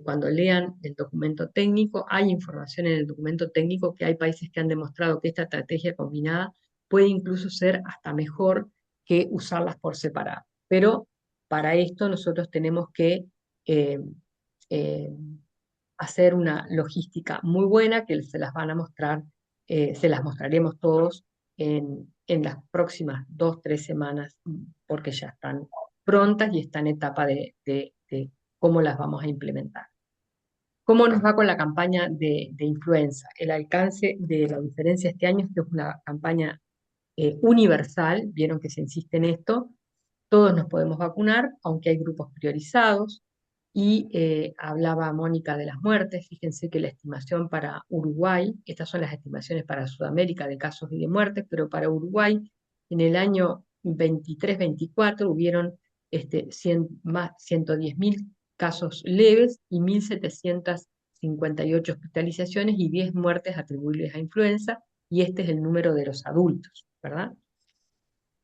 cuando lean el documento técnico, hay información en el documento técnico que hay países que han demostrado que esta estrategia combinada puede incluso ser hasta mejor que usarlas por separado. Pero para esto nosotros tenemos que eh, eh, hacer una logística muy buena que se las van a mostrar, se las mostraremos todos en las próximas 2, 3 semanas, porque ya están prontas y están en etapa de cómo las vamos a implementar. ¿Cómo nos va con la campaña de influenza? El alcance de la diferencia este año es que es una campaña universal, vieron que se insiste en esto, todos nos podemos vacunar, aunque hay grupos priorizados. Y hablaba Mónica de las muertes. Fíjense que la estimación para Uruguay, estas son las estimaciones para Sudamérica de casos y de muertes, pero para Uruguay en el año 23-24 hubieron 110.000 casos leves y 1.758 hospitalizaciones y 10 muertes atribuibles a influenza, y este es el número de los adultos, ¿verdad?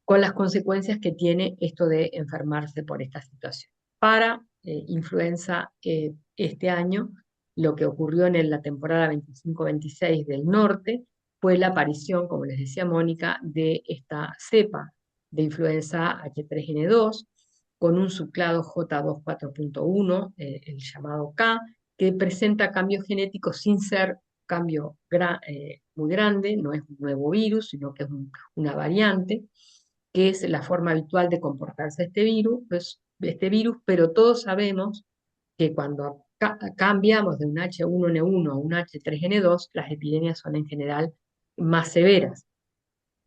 Con las consecuencias que tiene esto de enfermarse por esta situación. Para influenza este año, lo que ocurrió en la temporada 25-26 del norte fue la aparición, como les decía Mónica, de esta cepa de influenza H3N2 con un subclado J24.1, el llamado K, que presenta cambios genéticos sin ser cambio muy grande, no es un nuevo virus, sino que es una variante, que es la forma habitual de comportarse este virus, pero todos sabemos que cuando cambiamos de un H1N1 a un H3N2, las epidemias son en general más severas.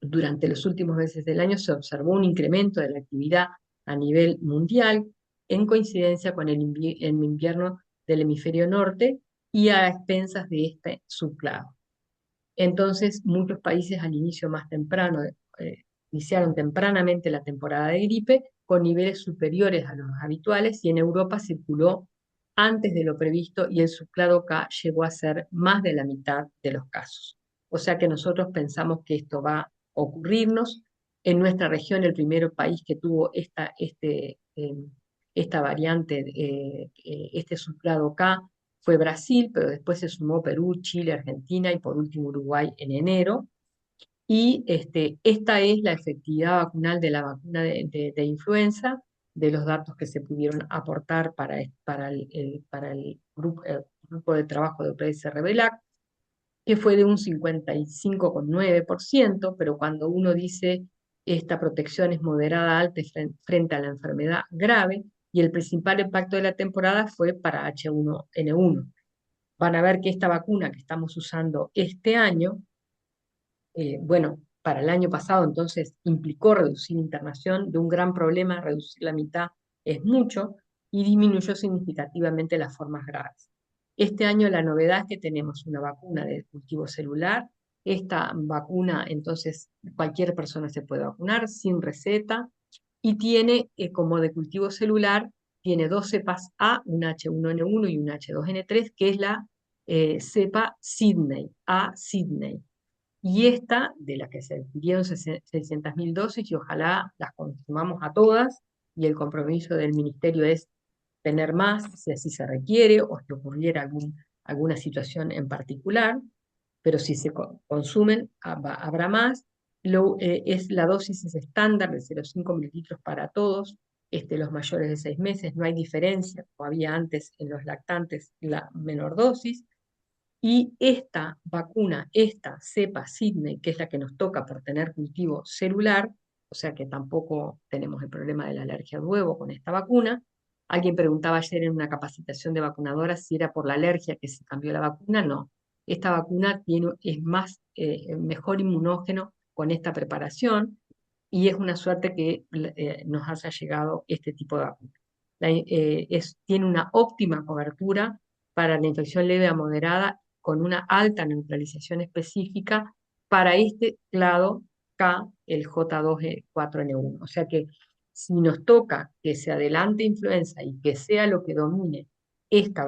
Durante los últimos meses del año se observó un incremento de la actividad a nivel mundial en coincidencia con el invierno del hemisferio norte y a expensas de este subclado. Entonces, muchos países al inicio más temprano iniciaron tempranamente la temporada de gripe con niveles superiores a los habituales, y en Europa circuló antes de lo previsto y el subclado K llegó a ser más de la mitad de los casos. O sea que nosotros pensamos que esto va a ocurrirnos. En nuestra región, el primer país que tuvo esta variante, este subclado K, fue Brasil, pero después se sumó Perú, Chile, Argentina y por último Uruguay en enero. Y esta es la efectividad vacunal de la vacuna de influenza, de los datos que se pudieron aportar para el grupo de trabajo de UPS-REVELAC. que fue de un 55,9%, pero cuando uno dice esta protección es moderada alta frente a la enfermedad grave, y el principal impacto de la temporada fue para H1N1. Van a ver que esta vacuna que estamos usando este año, bueno, para el año pasado entonces implicó reducir internación de un gran problema, reducir la mitad es mucho, y disminuyó significativamente las formas graves. Este año la novedad es que tenemos una vacuna de cultivo celular. Esta vacuna, entonces, cualquier persona se puede vacunar sin receta y tiene como de cultivo celular, tiene dos cepas A, un H1N1 y un H2N3, que es la cepa Sydney, A Sydney. Y esta, de la que se adquirieron 600.000 dosis, y ojalá las consumamos a todas, y el compromiso del Ministerio es tener más, si así se requiere, o si ocurriera alguna situación en particular, pero si se consumen, habrá más. La dosis es estándar de 0,5 mililitros para todos, los mayores de 6 meses, no hay diferencia, como había antes en los lactantes, la menor dosis. Y esta vacuna, esta cepa Sydney, que es la que nos toca por tener cultivo celular, o sea que tampoco tenemos el problema de la alergia al huevo con esta vacuna. Alguien preguntaba ayer en una capacitación de vacunadoras si era por la alergia que se cambió la vacuna. No, esta vacuna es más, mejor inmunógeno con esta preparación, y es una suerte que nos haya llegado este tipo de vacuna. Tiene una óptima cobertura para la infección leve a moderada, con una alta neutralización específica para este clado K, el J2E4N1. O sea que si nos toca que se adelante influenza y que sea lo que domine este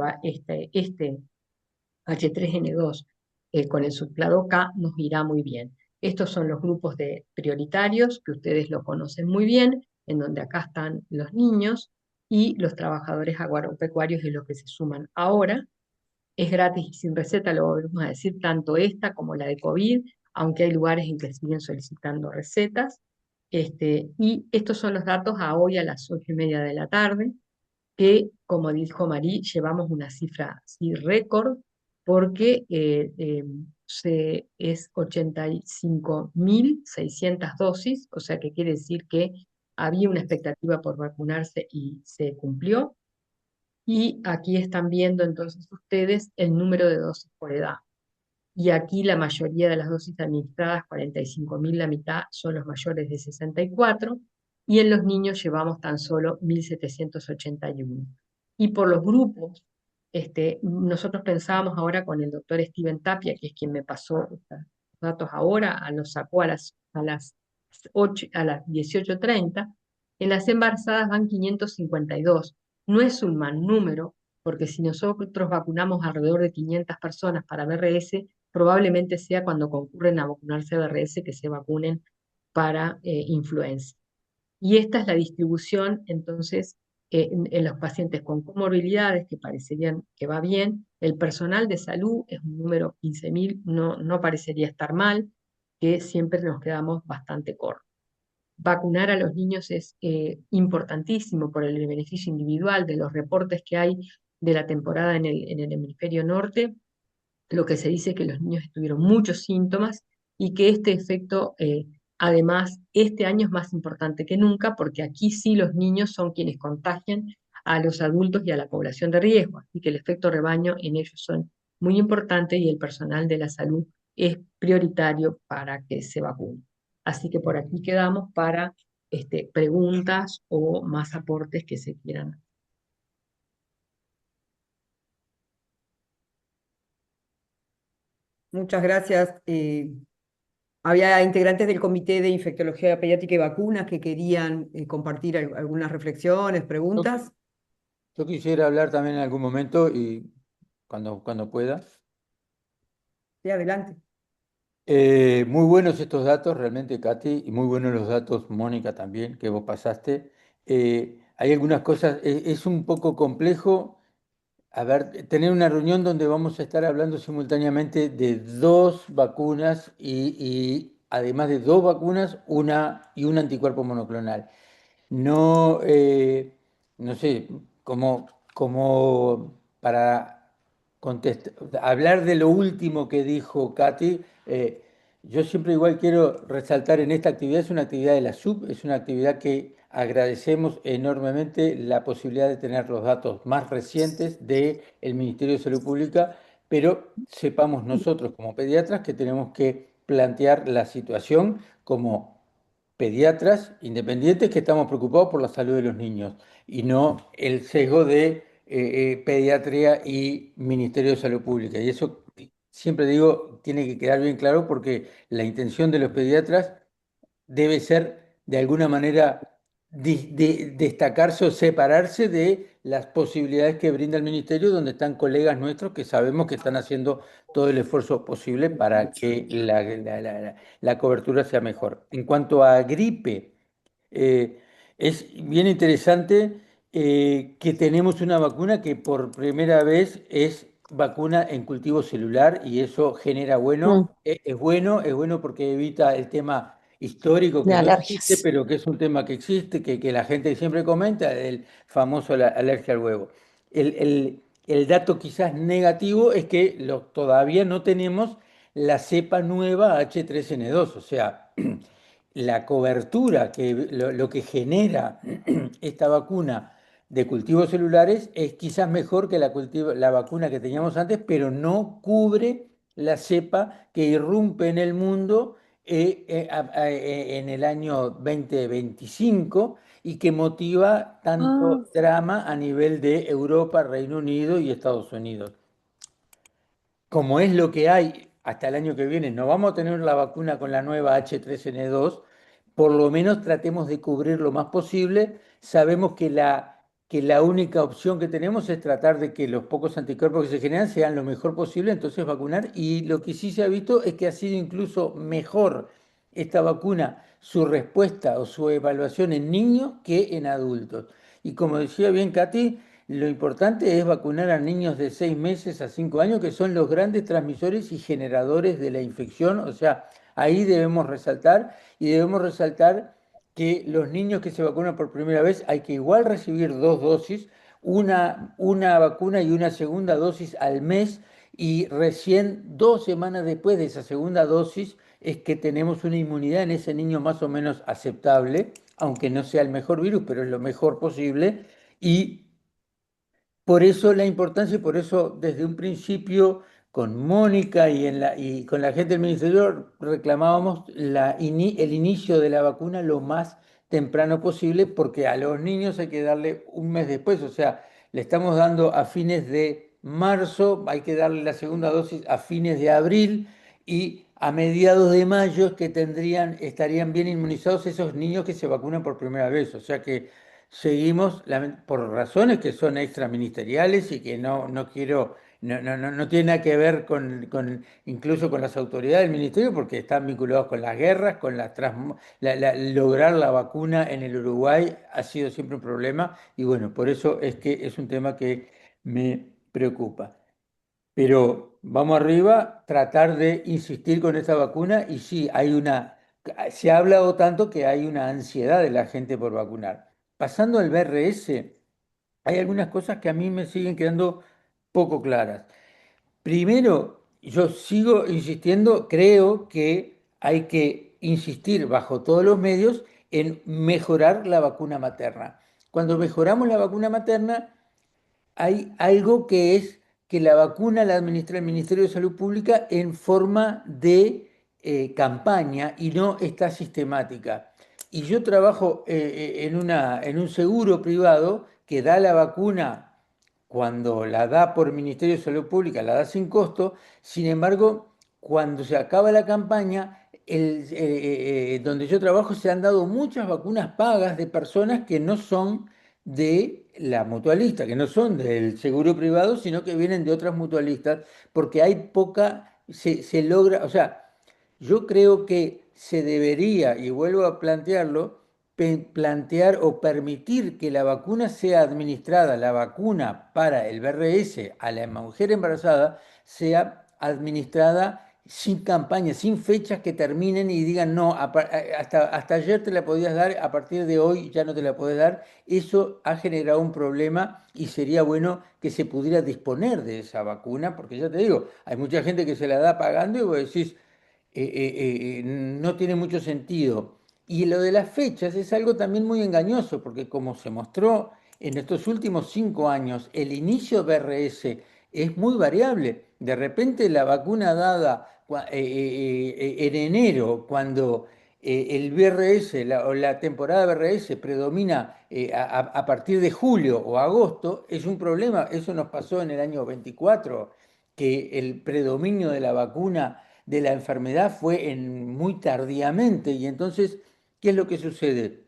H3N2 con el subclado K, nos irá muy bien. Estos son los grupos de prioritarios, que ustedes lo conocen muy bien, en donde acá están los niños y los trabajadores agropecuarios, de los que se suman ahora. Es gratis y sin receta, lo volvemos a decir, tanto esta como la de COVID, aunque hay lugares en que siguen solicitando recetas. Y estos son los datos a hoy a las 8:30 de la tarde, que, como dijo Marí, llevamos una cifra sí, récord, porque es 85.600 dosis, o sea que quiere decir que había una expectativa por vacunarse y se cumplió. Y aquí están viendo entonces ustedes el número de dosis por edad. Y aquí la mayoría de las dosis administradas, 45.000, la mitad, son los mayores de 64, y en los niños llevamos tan solo 1.781. Y por los grupos, nosotros pensábamos ahora con el doctor Steven Tapia, que es quien me pasó estos datos ahora, los sacó a las 18:30, en las embarazadas van 552. No es un mal número, porque si nosotros vacunamos alrededor de 500 personas para BRS, probablemente sea cuando concurren a vacunarse BRS que se vacunen para influenza. Y esta es la distribución, entonces, en los pacientes con comorbilidades, que parecerían que va bien. El personal de salud es un número 15.000, no parecería estar mal, que siempre nos quedamos bastante cortos. Vacunar a los niños es importantísimo por el beneficio individual. De los reportes que hay de la temporada en el hemisferio norte, lo que se dice es que los niños tuvieron muchos síntomas, y que este efecto, además, este año es más importante que nunca, porque aquí sí los niños son quienes contagian a los adultos y a la población de riesgo, así que el efecto rebaño en ellos son muy importante, y el personal de la salud es prioritario para que se vacune. Así que por aquí quedamos para preguntas o más aportes que se quieran. Muchas gracias. Había integrantes del Comité de Infectología Pediátrica y Vacunas que querían compartir algunas reflexiones, Yo, preguntas. yo quisiera hablar también en algún momento y cuando pueda. Sí, adelante. Muy buenos estos datos, realmente, Katy, y muy buenos los datos, Mónica, también, que vos pasaste. Hay algunas cosas, es un poco complejo. A ver, tener una reunión donde vamos a estar hablando simultáneamente de dos vacunas y además de dos vacunas, un anticuerpo monoclonal. No, no sé, como para hablar de lo último que dijo Katy. Yo siempre igual quiero resaltar en esta actividad, es una actividad de la SUB, es una actividad que agradecemos enormemente la posibilidad de tener los datos más recientes del Ministerio de Salud Pública, pero sepamos nosotros como pediatras que tenemos que plantear la situación como pediatras independientes que estamos preocupados por la salud de los niños y no el sesgo de pediatría y Ministerio de Salud Pública. Y eso siempre digo, tiene que quedar bien claro porque la intención de los pediatras debe ser de alguna manera destacarse o separarse de las posibilidades que brinda el ministerio, donde están colegas nuestros que sabemos que están haciendo todo el esfuerzo posible para que la cobertura sea mejor. En cuanto a gripe, eh, es bien interesante que tenemos una vacuna que por primera vez es vacuna en cultivo celular y eso genera Mm, es bueno porque evita el tema histórico de que no existe, alergias. pero que es un tema que existe, que la gente siempre comenta, el famoso alergia al huevo. El dato quizás negativo es que todavía no tenemos la cepa nueva H3N2, o sea, la cobertura, lo que genera esta vacuna de cultivos celulares es quizás mejor que la vacuna que teníamos antes, pero no cubre la cepa que irrumpe en el mundo en el año 2025 y que motiva Ah, tanto drama a nivel de Europa, Reino Unido y Estados Unidos. Como es lo que hay hasta el año que viene, no vamos a tener la vacuna con la nueva H3N2, por lo menos tratemos de cubrir lo más posible. Sabemos que la única opción que tenemos es tratar de que los pocos anticuerpos que se generan sean lo mejor posible, entonces vacunar. Y lo que sí se ha visto es que ha sido incluso mejor esta vacuna, su respuesta o su evaluación en niños que en adultos. Y como decía bien Katy, lo importante es vacunar a niños de 6 meses a 5 años, que son los grandes transmisores y generadores de la infección. O sea, ahí debemos resaltar y debemos resaltar que los niños que se vacunan por primera vez hay que igual recibir dos dosis, una vacuna y una segunda dosis al mes y recién 2 semanas después de esa segunda dosis es que tenemos una inmunidad en ese niño más o menos aceptable, aunque no sea el mejor virus, pero es lo mejor posible. Y por eso la importancia y por eso desde un principio con Mónica y con la gente del ministerio reclamábamos el inicio de la vacuna lo más temprano posible porque a los niños hay que darle un mes después, o sea, le estamos dando a fines de marzo, hay que darle la segunda dosis a fines de abril y a mediados de mayo es que estarían bien inmunizados esos niños que se vacunan por primera vez, o sea que seguimos por razones que son extraministeriales y que no quiero, no tiene nada que ver incluso con las autoridades del ministerio, porque están vinculados con las guerras, con lograr la vacuna en el Uruguay ha sido siempre un problema, y bueno, por eso es que es un tema que me preocupa. Pero vamos arriba, tratar de insistir con esta vacuna y sí, se ha hablado tanto que hay una ansiedad de la gente por vacunar. Pasando al BRS, hay algunas cosas que a mí me siguen quedando poco claras. Primero, yo sigo insistiendo, creo que hay que insistir bajo todos los medios en mejorar la vacuna materna. Cuando mejoramos la vacuna materna, hay algo que es que la vacuna la administra el Ministerio de Salud Pública en forma de campaña y no está sistemática. Y yo trabajo en un seguro privado que da la vacuna cuando la da por Ministerio de Salud Pública, la da sin costo. Sin embargo, cuando se acaba la campaña, donde yo trabajo se han dado muchas vacunas pagas de personas que no son de la mutualista, que no son del seguro privado, sino que vienen de otras mutualistas, porque hay se logra, o sea, yo creo que se debería, y vuelvo a plantearlo, plantear o permitir que la vacuna sea administrada, la vacuna para el BRS a la mujer embarazada, sea administrada sin campaña, sin fechas que terminen y digan, no, hasta ayer te la podías dar, a partir de hoy ya no te la podés dar. Eso ha generado un problema y sería bueno que se pudiera disponer de esa vacuna, porque ya te digo, hay mucha gente que se la da pagando y vos decís, no tiene mucho sentido. Y lo de las fechas es algo también muy engañoso, porque como se mostró en estos últimos 5 años, el inicio de BRS es muy variable. De repente la vacuna dada en enero, cuando el BRS o la temporada BRS predomina a partir de julio o agosto, es un problema. Eso nos pasó en el año 24, que el predominio de la vacuna de la enfermedad fue muy tardíamente. Y entonces, ¿qué es lo que sucede?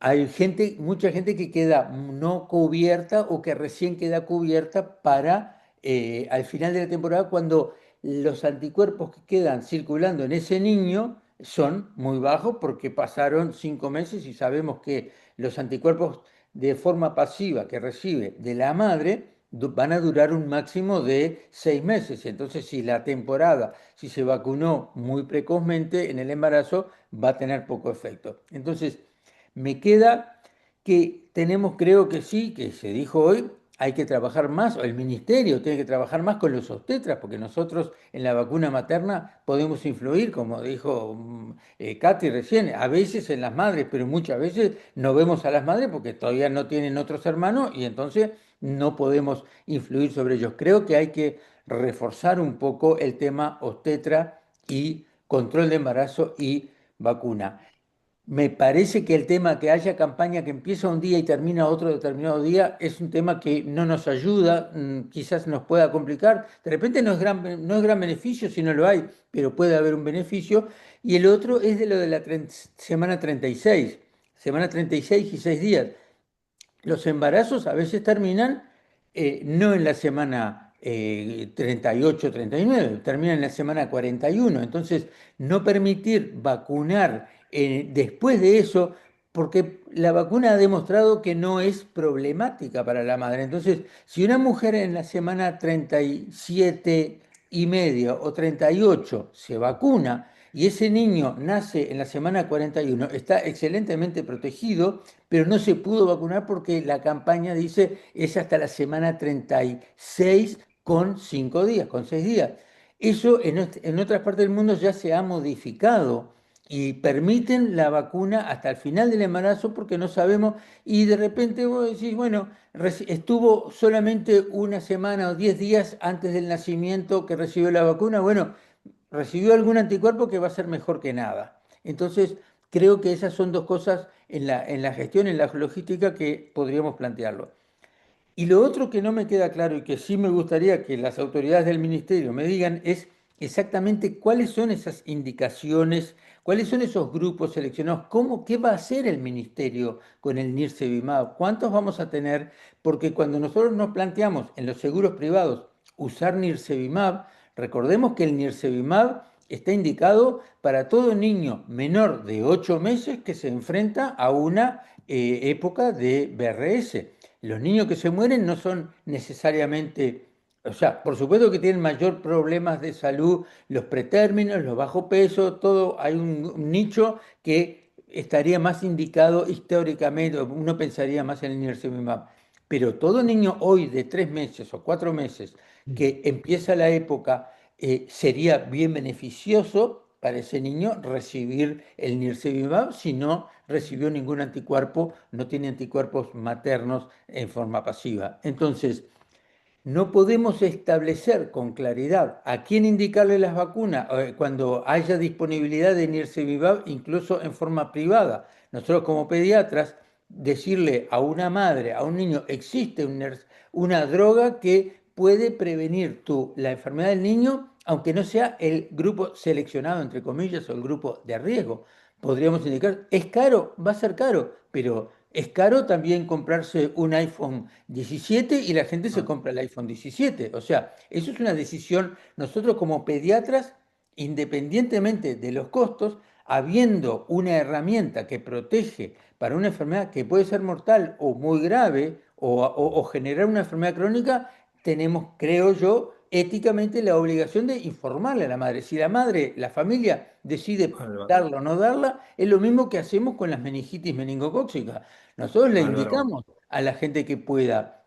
Hay gente, mucha gente que queda no cubierta o que recién queda cubierta para al final de la temporada, cuando los anticuerpos que quedan circulando en ese niño son muy bajos porque pasaron 5 meses y sabemos que los anticuerpos de forma pasiva que recibe de la madre van a durar un máximo de 6 meses. Entonces, si la temporada, si se vacunó muy precozmente en el embarazo, va a tener poco efecto. Entonces, me queda que tenemos, creo que sí, que se dijo hoy, hay que trabajar más, o el ministerio tiene que trabajar más con los obstetras, porque nosotros en la vacuna materna podemos influir, como dijo Katy recién, a veces en las madres, pero muchas veces no vemos a las madres porque todavía no tienen otros hermanos y entonces no podemos influir sobre ellos. Creo que hay que reforzar un poco el tema obstetra y control de embarazo y vacuna. Me parece que el tema que haya campaña que empieza un día y termina otro determinado día es un tema que no nos ayuda, quizás nos pueda complicar. De repente no es gran beneficio si no lo hay, pero puede haber un beneficio. Y el otro es de lo de la semana 36, semana 36 y 6 días. Los embarazos a veces terminan no en la semana 38, 39, terminan en la semana 41. Entonces, no permitir vacunar después de eso, porque la vacuna ha demostrado que no es problemática para la madre. Entonces, si una mujer en la semana 37 y media o 38 se vacuna y ese niño nace en la semana 41, está excelentemente protegido, pero no se pudo vacunar porque la campaña dice es hasta la semana 36 con 5 días, con 6 días. Eso en otras partes del mundo ya se ha modificado y permiten la vacuna hasta el final del embarazo porque no sabemos, y de repente vos decís, bueno, estuvo solamente una semana o 10 días antes del nacimiento que recibió la vacuna, bueno, recibió algún anticuerpo que va a ser mejor que nada. Entonces, creo que esas son dos cosas en la gestión, en la logística que podríamos plantearlo. Y lo otro que no me queda claro y que sí me gustaría que las autoridades del ministerio me digan es exactamente cuáles son esas indicaciones, cuáles son esos grupos seleccionados, qué va a hacer el ministerio con el Nirsevimab, cuántos vamos a tener, porque cuando nosotros nos planteamos en los seguros privados usar Nirsevimab, recordemos que el Nirsevimab está indicado para todo niño menor de 8 meses que se enfrenta a una época de BRS. Los niños que se mueren no son necesariamente, o sea, por supuesto que tienen mayor problemas de salud, los pretérminos, los bajo peso, todo, hay un nicho que estaría más indicado históricamente, uno pensaría más en el nirsevimab. Pero todo niño hoy de 3 meses o 4 meses que empieza la época, sería bien beneficioso para ese niño recibir el nirsevimab si no recibió ningún anticuerpo, no tiene anticuerpos maternos en forma pasiva. Entonces, no podemos establecer con claridad a quién indicarle las vacunas cuando haya disponibilidad de nirsevimab, incluso en forma privada. Nosotros como pediatras, decirle a una madre, a un niño, existe una droga que puede prevenir la enfermedad del niño, aunque no sea el grupo seleccionado, entre comillas, o el grupo de riesgo. Podríamos indicar, es caro, va a ser caro, pero es caro también comprarse un iPhone 17 y la gente se compra el iPhone 17. O sea, eso es una decisión. Nosotros como pediatras, independientemente de los costos, habiendo una herramienta que protege para una enfermedad que puede ser mortal o muy grave o generar una enfermedad crónica, tenemos, creo yo, éticamente la obligación de informarle a la madre. Si la madre, la familia decide Álvaro, darla o no darla, es lo mismo que hacemos con las meningitis meningocócicas. Nosotros le Álvaro, indicamos a la gente que pueda,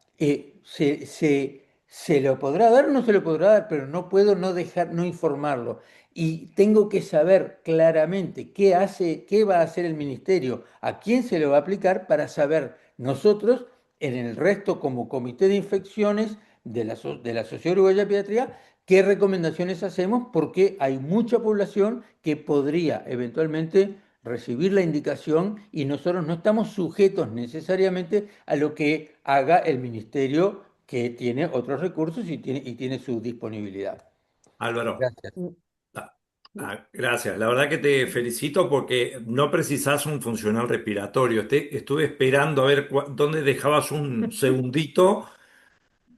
se lo podrá dar o no se lo podrá dar, pero no puedo no dejar, no informarlo. Y tengo que saber claramente qué hace, qué va a hacer el ministerio, a quién se lo va a aplicar para saber nosotros, en el resto como comité de infecciones de la Sociedad Uruguaya de Pediatría, qué recomendaciones hacemos, porque hay mucha población que podría eventualmente recibir la indicación y nosotros no estamos sujetos necesariamente a lo que haga el ministerio, que tiene otros recursos y tiene su disponibilidad. Álvaro. Gracias. Ah, gracias. La verdad que te felicito porque no precisás un funcional respiratorio. Estuve esperando a ver dónde dejabas un segundito.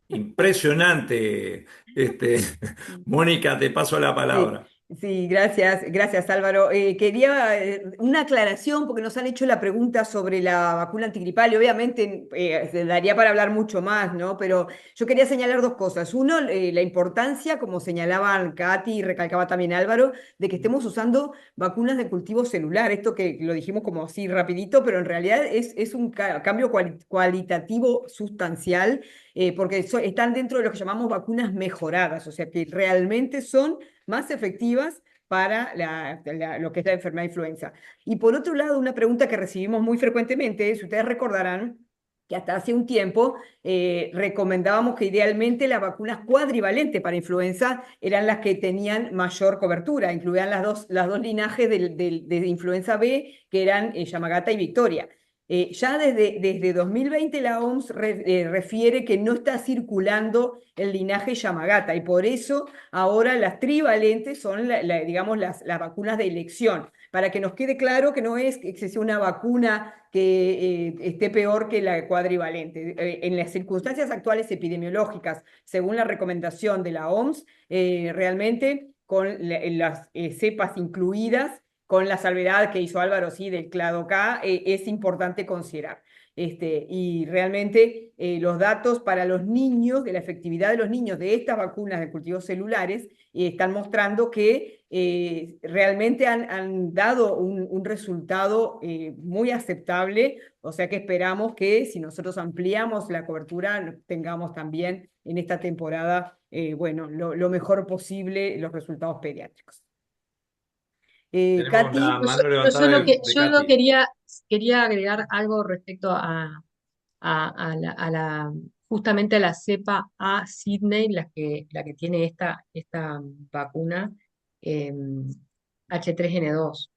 Impresionante. Mónica, te paso la Sí, palabra. sí, gracias Álvaro. Quería una aclaración porque nos han hecho la pregunta sobre la vacuna antigripal y obviamente se daría para hablar mucho más, ¿no? Pero yo quería señalar dos cosas. Uno, la importancia, como señalaban Katy y recalcaba también Álvaro, de que estemos usando vacunas de cultivo celular. Esto que lo dijimos como así rapidito, pero en realidad es un cambio cualitativo sustancial porque están dentro de lo que llamamos vacunas mejoradas, o sea que realmente son más efectivas para lo que es la enfermedad de influenza. Y por otro lado, una pregunta que recibimos muy frecuentemente, si ustedes recordarán, que hasta hace un tiempo recomendábamos que idealmente las vacunas cuadrivalentes para influenza eran las que tenían mayor cobertura, incluían las dos linajes de influenza B, que eran Yamagata y Victoria. Ya desde 2020 la OMS refiere que no está circulando el linaje Yamagata y por eso ahora las trivalentes son, digamos, las vacunas de elección. Para que nos quede claro que no es que sea una vacuna que esté peor que la cuadrivalente. En las circunstancias actuales epidemiológicas, según la recomendación de la OMS, realmente con las cepas incluidas, con la salvedad que hizo Álvaro, sí, del clado K, es importante considerar. Y realmente los datos para los niños, de la efectividad de los niños de estas vacunas de cultivos celulares, están mostrando que realmente han dado un resultado muy aceptable, o sea que esperamos que si nosotros ampliamos la cobertura, tengamos también en esta temporada, bueno, lo mejor posible los resultados pediátricos. Tenemos la Katy. mano levantada de Yo solo Katy. quería agregar algo respecto a justamente a la cepa A Sydney, la que tiene esta vacuna eh, H3N2.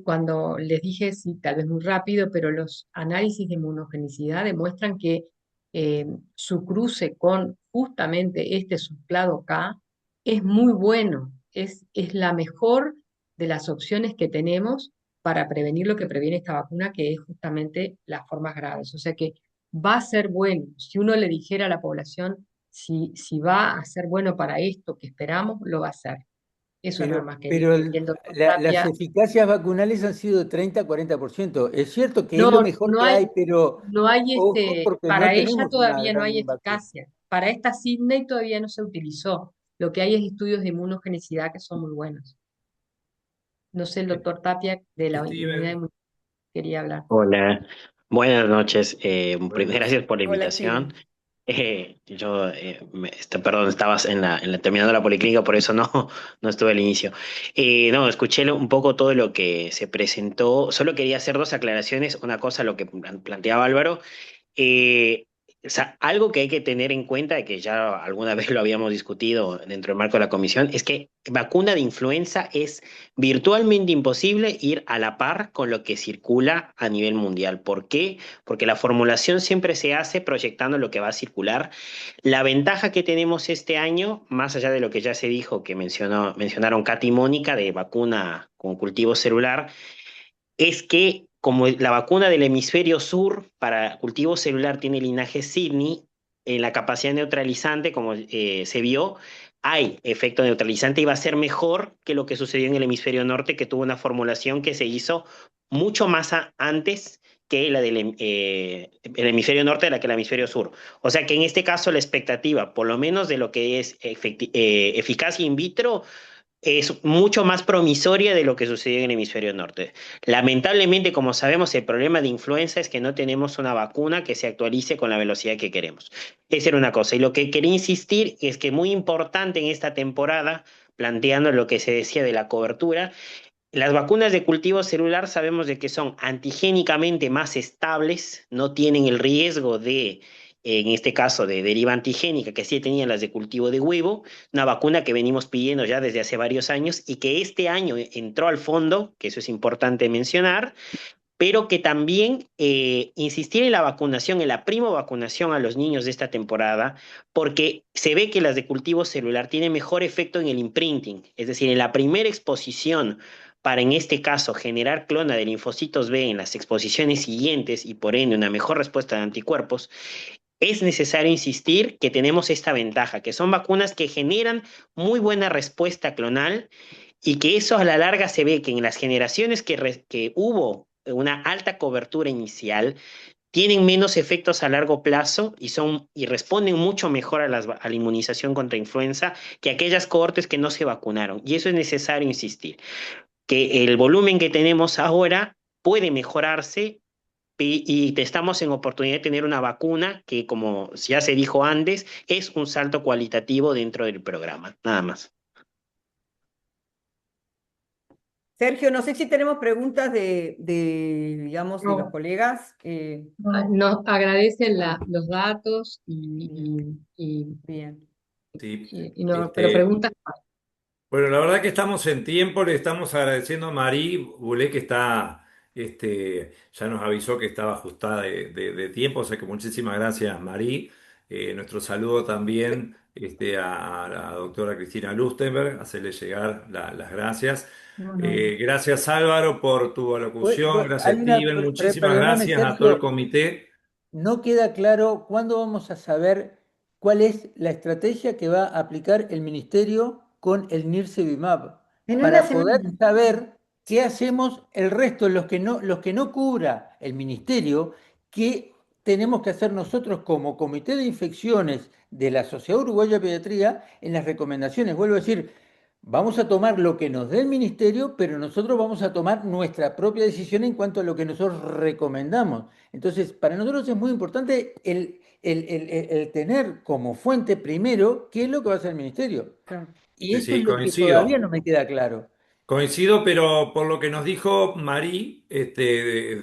Cuando les dije, sí, tal vez muy rápido, pero los análisis de inmunogenicidad demuestran que su cruce con justamente este subclado K es muy bueno, es la mejor de las opciones que tenemos para prevenir lo que previene esta vacuna, que es justamente las formas graves. O sea que va a ser bueno. Si uno le dijera a la población si va a ser bueno para esto que esperamos, lo va a hacer. Eso nada más quería. Pero Y el doctor las Tapia, eficacias vacunales han sido 30-40%. Es cierto que es no, lo mejor no que hay, hay, pero no hay ojo porque no para ella tenemos una todavía no hay gran vacuna. eficacia. Para esta Sydney todavía no se utilizó. Lo que hay es estudios de inmunogenicidad que son muy buenos. No sé, el doctor Tapia de la inmunidad Steven. quería hablar. Hola, buenas noches. Buenas. Gracias por la Hola, invitación. Steven. Perdón, estabas terminando la policlínica, por eso no, no estuve al inicio. No, escuché un poco todo lo que se presentó. Solo quería hacer dos aclaraciones. Una cosa, lo que planteaba Álvaro. Eh, o sea, algo que hay que tener en cuenta, que ya alguna vez lo habíamos discutido dentro del marco de la comisión, es que vacuna de influenza es virtualmente imposible ir a la par con lo que circula a nivel mundial. ¿Por qué? Porque la formulación siempre se hace proyectando lo que va a circular. La ventaja que tenemos este año, más allá de lo que ya se dijo, que mencionaron Katy y Mónica, de vacuna con cultivo celular, es que como la vacuna del hemisferio sur para cultivo celular tiene linaje Sydney, en la capacidad neutralizante, como se vio, hay efecto neutralizante y va a ser mejor que lo que sucedió en el hemisferio norte, que tuvo una formulación que se hizo mucho más antes que la del el hemisferio norte de la que el hemisferio sur. O sea que en este caso la expectativa, por lo menos de lo que es eficacia in vitro, es mucho más promisoria de lo que sucedió en el hemisferio norte. Lamentablemente, como sabemos, el problema de influenza es que no tenemos una vacuna que se actualice con la velocidad que queremos. Esa era una cosa. Y lo que quería insistir es que muy importante en esta temporada, planteando lo que se decía de la cobertura, las vacunas de cultivo celular sabemos de que son antigénicamente más estables, no tienen el riesgo de, en este caso, de deriva antigénica que sí tenían las de cultivo de huevo, una vacuna que venimos pidiendo ya desde hace varios años y que este año entró al fondo, que eso es importante mencionar, pero que también insistir en la vacunación, en la primo vacunación a los niños de esta temporada, porque se ve que las de cultivo celular tienen mejor efecto en el imprinting, es decir, en la primera exposición para, en este caso, generar clona de linfocitos B en las exposiciones siguientes y por ende una mejor respuesta de anticuerpos. Es necesario insistir que tenemos esta ventaja, que son vacunas que generan muy buena respuesta clonal y que eso a la larga se ve que en las generaciones que hubo una alta cobertura inicial, tienen menos efectos a largo plazo y responden mucho mejor a la inmunización contra influenza que aquellas cohortes que no se vacunaron. Y eso es necesario insistir, que el volumen que tenemos ahora puede mejorarse y estamos en oportunidad de tener una vacuna que, como ya se dijo antes, es un salto cualitativo dentro del programa. Nada más. Sergio, no sé si tenemos preguntas digamos, de los No, colegas. nos agradecen los datos Bien. Sí. pero preguntas. Bueno, la verdad que estamos en tiempo, le estamos agradeciendo a Marí Bulé que está, ya nos avisó que estaba ajustada de tiempo, o sea que muchísimas gracias Marí. Nuestro saludo también a la doctora Cristina Lustenberg, hacerle llegar las gracias. No, no. Gracias Álvaro por tu alocución, Hay gracias una, Steven, muchísimas perdóname, gracias a todo el Sergio, comité. no queda claro cuándo vamos a saber cuál es la estrategia que va a aplicar el ministerio con el Nirsevimab En una para poder semana. saber qué hacemos el resto, los que no cubra el ministerio, qué tenemos que hacer nosotros como Comité de Infecciones de la Sociedad Uruguaya de Pediatría en las recomendaciones. Vuelvo a decir, vamos a tomar lo que nos dé el ministerio, pero nosotros vamos a tomar nuestra propia decisión en cuanto a lo que nosotros recomendamos. Entonces, para nosotros es muy importante el tener como fuente primero qué es lo que va a hacer el ministerio. Claro. Y Sí, eso es sí, lo que todavía coincido. no me queda claro. Coincido, pero por lo que nos dijo Marí,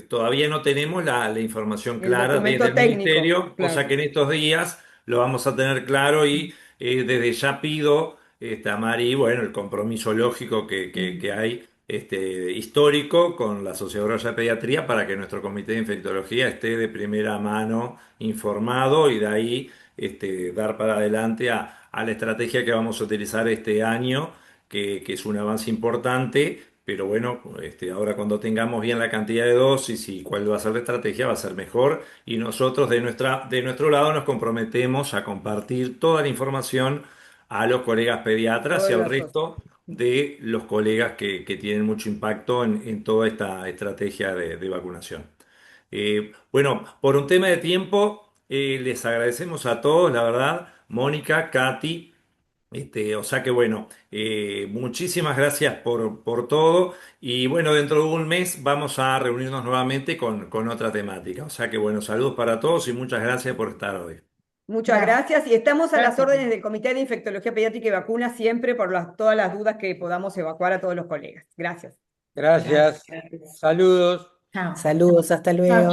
todavía no tenemos la información El clara desde documento el técnico, ministerio, o sea claro. que en estos días lo vamos a tener claro y desde ya pido a Marí, bueno, el compromiso lógico que hay histórico con la Sociedad Uruguaya de Pediatría para que nuestro comité de infectología esté de primera mano informado y de ahí dar para adelante a la estrategia que vamos a utilizar este año que es un avance importante, pero bueno, ahora cuando tengamos bien la cantidad de dosis y cuál va a ser la estrategia, va a ser mejor. Y nosotros de nuestro lado nos comprometemos a compartir toda la información a los colegas pediatras y Todas al las resto de los colegas que tienen mucho impacto en toda esta estrategia de vacunación. Bueno, por un tema de tiempo, les agradecemos a todos, la verdad, Mónica, Katy. O sea que bueno, muchísimas gracias por todo y bueno, dentro de un mes vamos a reunirnos nuevamente con otra temática. O sea que bueno, saludos para todos y muchas gracias por estar hoy. Muchas Gracias. gracias y estamos a las Gracias. órdenes del Comité de Infectología Pediátrica y Vacunas siempre por todas las dudas que podamos evacuar a todos los colegas. Gracias. Gracias. Gracias. Saludos. Chao. Saludos, hasta luego. Chao.